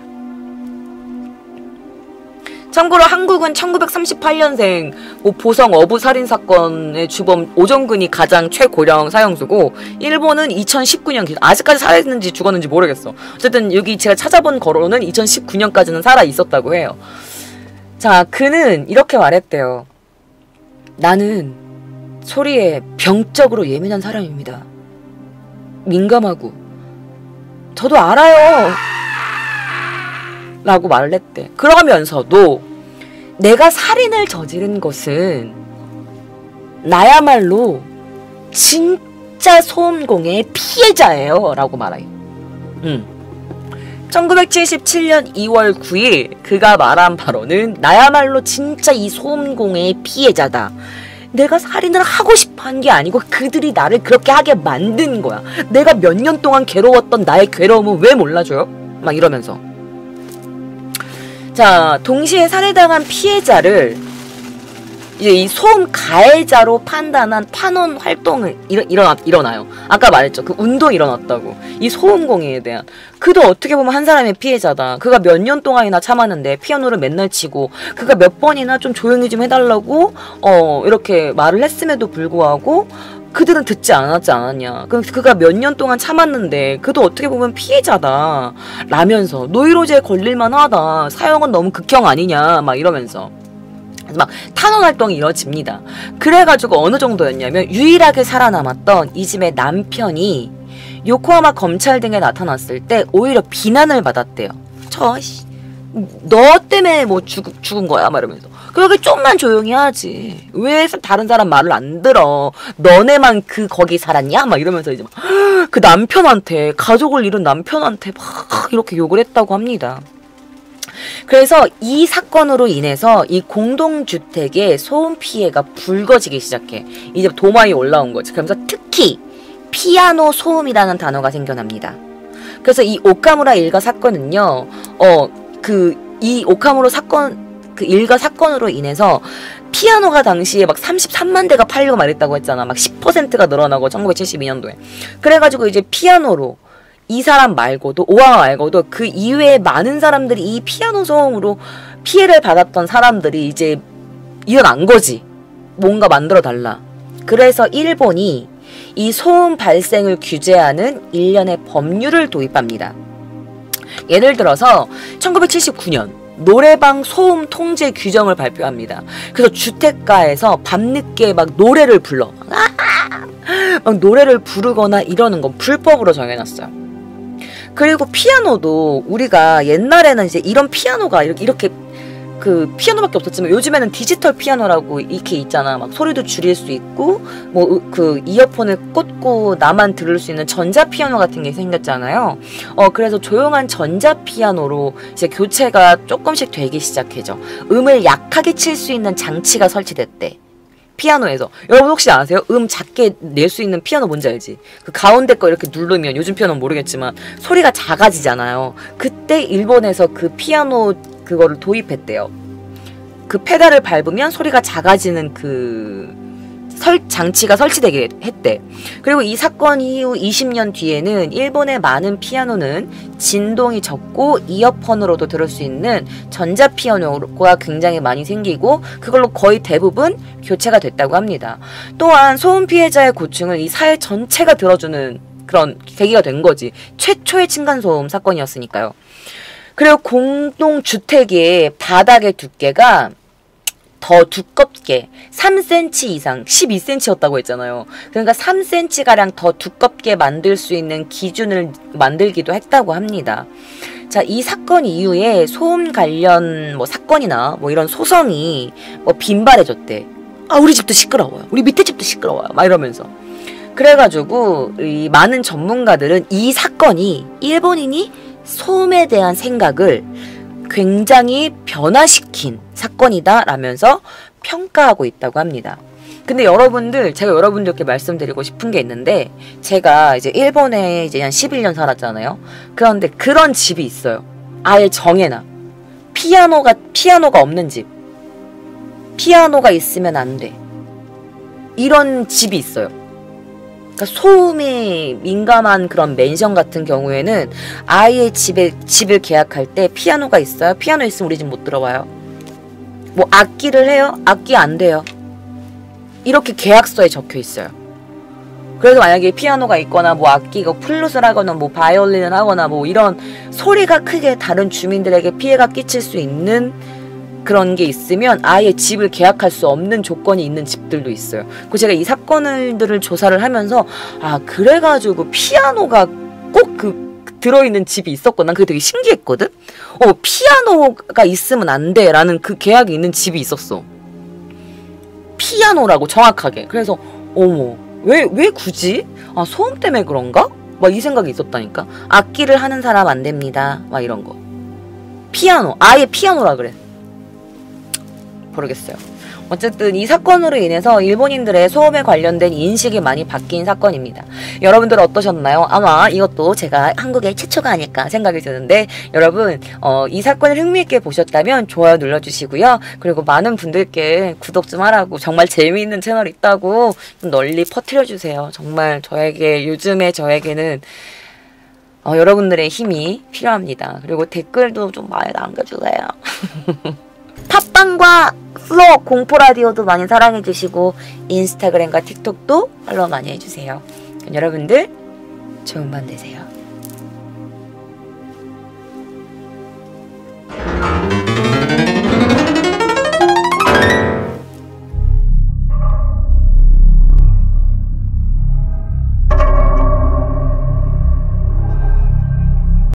참고로 한국은 1938년생 보성 어부 살인 사건의 주범 오정근이 가장 최고령 사형수고, 일본은 2019년 기준. 아직까지 살아있는지 죽었는지 모르겠어. 어쨌든 여기 제가 찾아본 거로는 2019년까지는 살아 있었다고 해요. 자, 그는 이렇게 말했대요. 나는 소리에 병적으로 예민한 사람입니다. 민감하고. 저도 알아요. 라고 말을 했대. 그러면서도 내가 살인을 저지른 것은 나야말로 진짜 소음공의 피해자예요. 라고 말해요. 1977년 2월 9일 그가 말한 바로는 나야말로 진짜 이 소음공의 피해자다. 내가 살인을 하고 싶어 한 게 아니고 그들이 나를 그렇게 하게 만든 거야. 내가 몇 년 동안 괴로웠던 나의 괴로움은 왜 몰라줘요? 막 이러면서. 자, 동시에 살해당한 피해자를 이제 이 소음 가해자로 판단한 탄원 활동을 일어나요. 아까 말했죠. 그 운동이 일어났다고. 이 소음공해에 대한. 그도 어떻게 보면 한 사람의 피해자다. 그가 몇 년 동안이나 참았는데 피아노를 맨날 치고 그가 몇 번이나 좀 조용히 좀 해달라고 이렇게 말을 했음에도 불구하고 그들은 듣지 않았냐. 그가 몇 년 동안 참았는데 그도 어떻게 보면 피해자다 라면서 노이로제에 걸릴만 하다. 사형은 너무 극형 아니냐 막 이러면서 막 탄원 활동이 이뤄집니다. 그래가지고 어느 정도였냐면 유일하게 살아남았던 이 집의 남편이 요코하마 검찰 등에 나타났을 때 오히려 비난을 받았대요. 너 때문에 뭐 죽은 거야 막 이러면서. 그렇게 좀만 조용히 하지. 왜 다른 사람 말을 안 들어? 너네만 거기 살았냐? 막 이러면서 이제 막 그 남편한테, 가족을 잃은 남편한테 막 이렇게 욕을 했다고 합니다. 그래서 이 사건으로 인해서 이 공동주택의 소음 피해가 불거지기 시작해. 이제 도마에 올라온 거지. 그러면서 특히 피아노 소음이라는 단어가 생겨납니다. 그래서 이 오카무라 일가 사건은요, 이 오카무라 일가 사건으로 인해서 피아노가 당시에 막 33만 대가 팔리고 말했다고 했잖아. 막 10%가 늘어나고 1972년도에. 그래가지고 이제 피아노로 이 사람 말고도, 오하마 말고도 그 이외에 많은 사람들이 이 피아노 소음으로 피해를 받았던 사람들이 이제 일어난 거지. 뭔가 만들어 달라. 그래서 일본이 이 소음 발생을 규제하는 일련의 법률을 도입합니다. 예를 들어서 1979년 노래방 소음 통제 규정을 발표합니다. 그래서 주택가에서 밤늦게 막 노래를 불러. 막 노래를 부르거나 이러는 건 불법으로 정해놨어요. 그리고 피아노도 우리가 옛날에는 이제 이런 피아노가 이렇게 그 피아노밖에 없었지만 요즘에는 디지털 피아노라고 이렇게 있잖아. 막 소리도 줄일 수 있고 뭐 그 이어폰을 꽂고 나만 들을 수 있는 전자 피아노 같은 게 생겼잖아요. 그래서 조용한 전자 피아노로 이제 교체가 조금씩 되기 시작해져. 음을 약하게 칠 수 있는 장치가 설치됐대. 피아노에서. 여러분 혹시 아세요? 작게 낼 수 있는 피아노 뭔지 알지? 그 가운데 거 이렇게 누르면 요즘 피아노는 모르겠지만 소리가 작아지잖아요. 그때 일본에서 그 피아노 그거를 도입했대요. 그 페달을 밟으면 소리가 작아지는 그 장치가 설치되게 했대. 그리고 이 사건 이후 20년 뒤에는 일본의 많은 피아노는 진동이 적고 이어폰으로도 들을 수 있는 전자 피아노가 굉장히 많이 생기고 그걸로 거의 대부분 교체가 됐다고 합니다. 또한 소음 피해자의 고충을 이 사회 전체가 들어주는 그런 계기가 된 거지. 최초의 층간소음 사건이었으니까요. 그리고 공동주택의 바닥의 두께가 더 두껍게 3cm 이상 12cm였다고 했잖아요. 그러니까 3cm가량 더 두껍게 만들 수 있는 기준을 만들기도 했다고 합니다. 자, 이 사건 이후에 소음 관련 뭐 사건이나 뭐 이런 소송이 뭐 빈발해졌대. 아, 우리 집도 시끄러워요. 우리 밑에 집도 시끄러워요. 막 이러면서. 그래가지고 이 많은 전문가들은 이 사건이 일본인이 소음에 대한 생각을 굉장히 변화시킨 사건이다 라면서 평가하고 있다고 합니다. 근데 여러분들, 제가 여러분들께 말씀드리고 싶은 게 있는데, 제가 이제 일본에 이제 한 11년 살았잖아요. 그런데 그런 집이 있어요. 아예 정해놔. 피아노가 없는 집. 피아노가 있으면 안 돼. 이런 집이 있어요. 그러니까 소음에 민감한 그런 맨션 같은 경우에는 아예 집을 계약할 때 피아노가 있어요. 피아노 있으면 우리 집 못 들어와요. 뭐 악기를 해요? 악기 안 돼요. 이렇게 계약서에 적혀 있어요. 그래서 만약에 피아노가 있거나 뭐 악기가 플룻을 하거나 뭐 바이올린을 하거나 뭐 이런 소리가 크게 다른 주민들에게 피해가 끼칠 수 있는 그런 게 있으면 아예 집을 계약할 수 없는 조건이 있는 집들도 있어요. 그 제가 이 사건들을 조사를 하면서 그래가지고 피아노가 꼭 들어있는 집이 있었거든. 난 그게 되게 신기했거든. 피아노가 있으면 안 돼라는 그 계약이 있는 집이 있었어. 피아노라고 정확하게. 그래서 어머, 왜 굳이? 소음 때문에 그런가? 막 이 생각이 있었다니까. 악기를 하는 사람 안 됩니다. 막 이런 거. 피아노, 아예 피아노라 그래. 모르겠어요. 어쨌든 이 사건으로 인해서 일본인들의 소음에 관련된 인식이 많이 바뀐 사건입니다. 여러분들은 어떠셨나요? 아마 이것도 제가 한국의 최초가 아닐까 생각이 드는데, 여러분 이 사건을 흥미있게 보셨다면 좋아요 눌러주시고요. 그리고 많은 분들께 구독 좀 하라고, 정말 재미있는 채널 있다고 좀 널리 퍼뜨려주세요. 정말 요즘에 저에게는 여러분들의 힘이 필요합니다. 그리고 댓글도 좀 많이 남겨주세요. 팟빵과 플로 공포라디오도 많이 사랑해주시고 인스타그램과 틱톡도 팔로우 많이 해주세요. 여러분들 좋은 밤 되세요.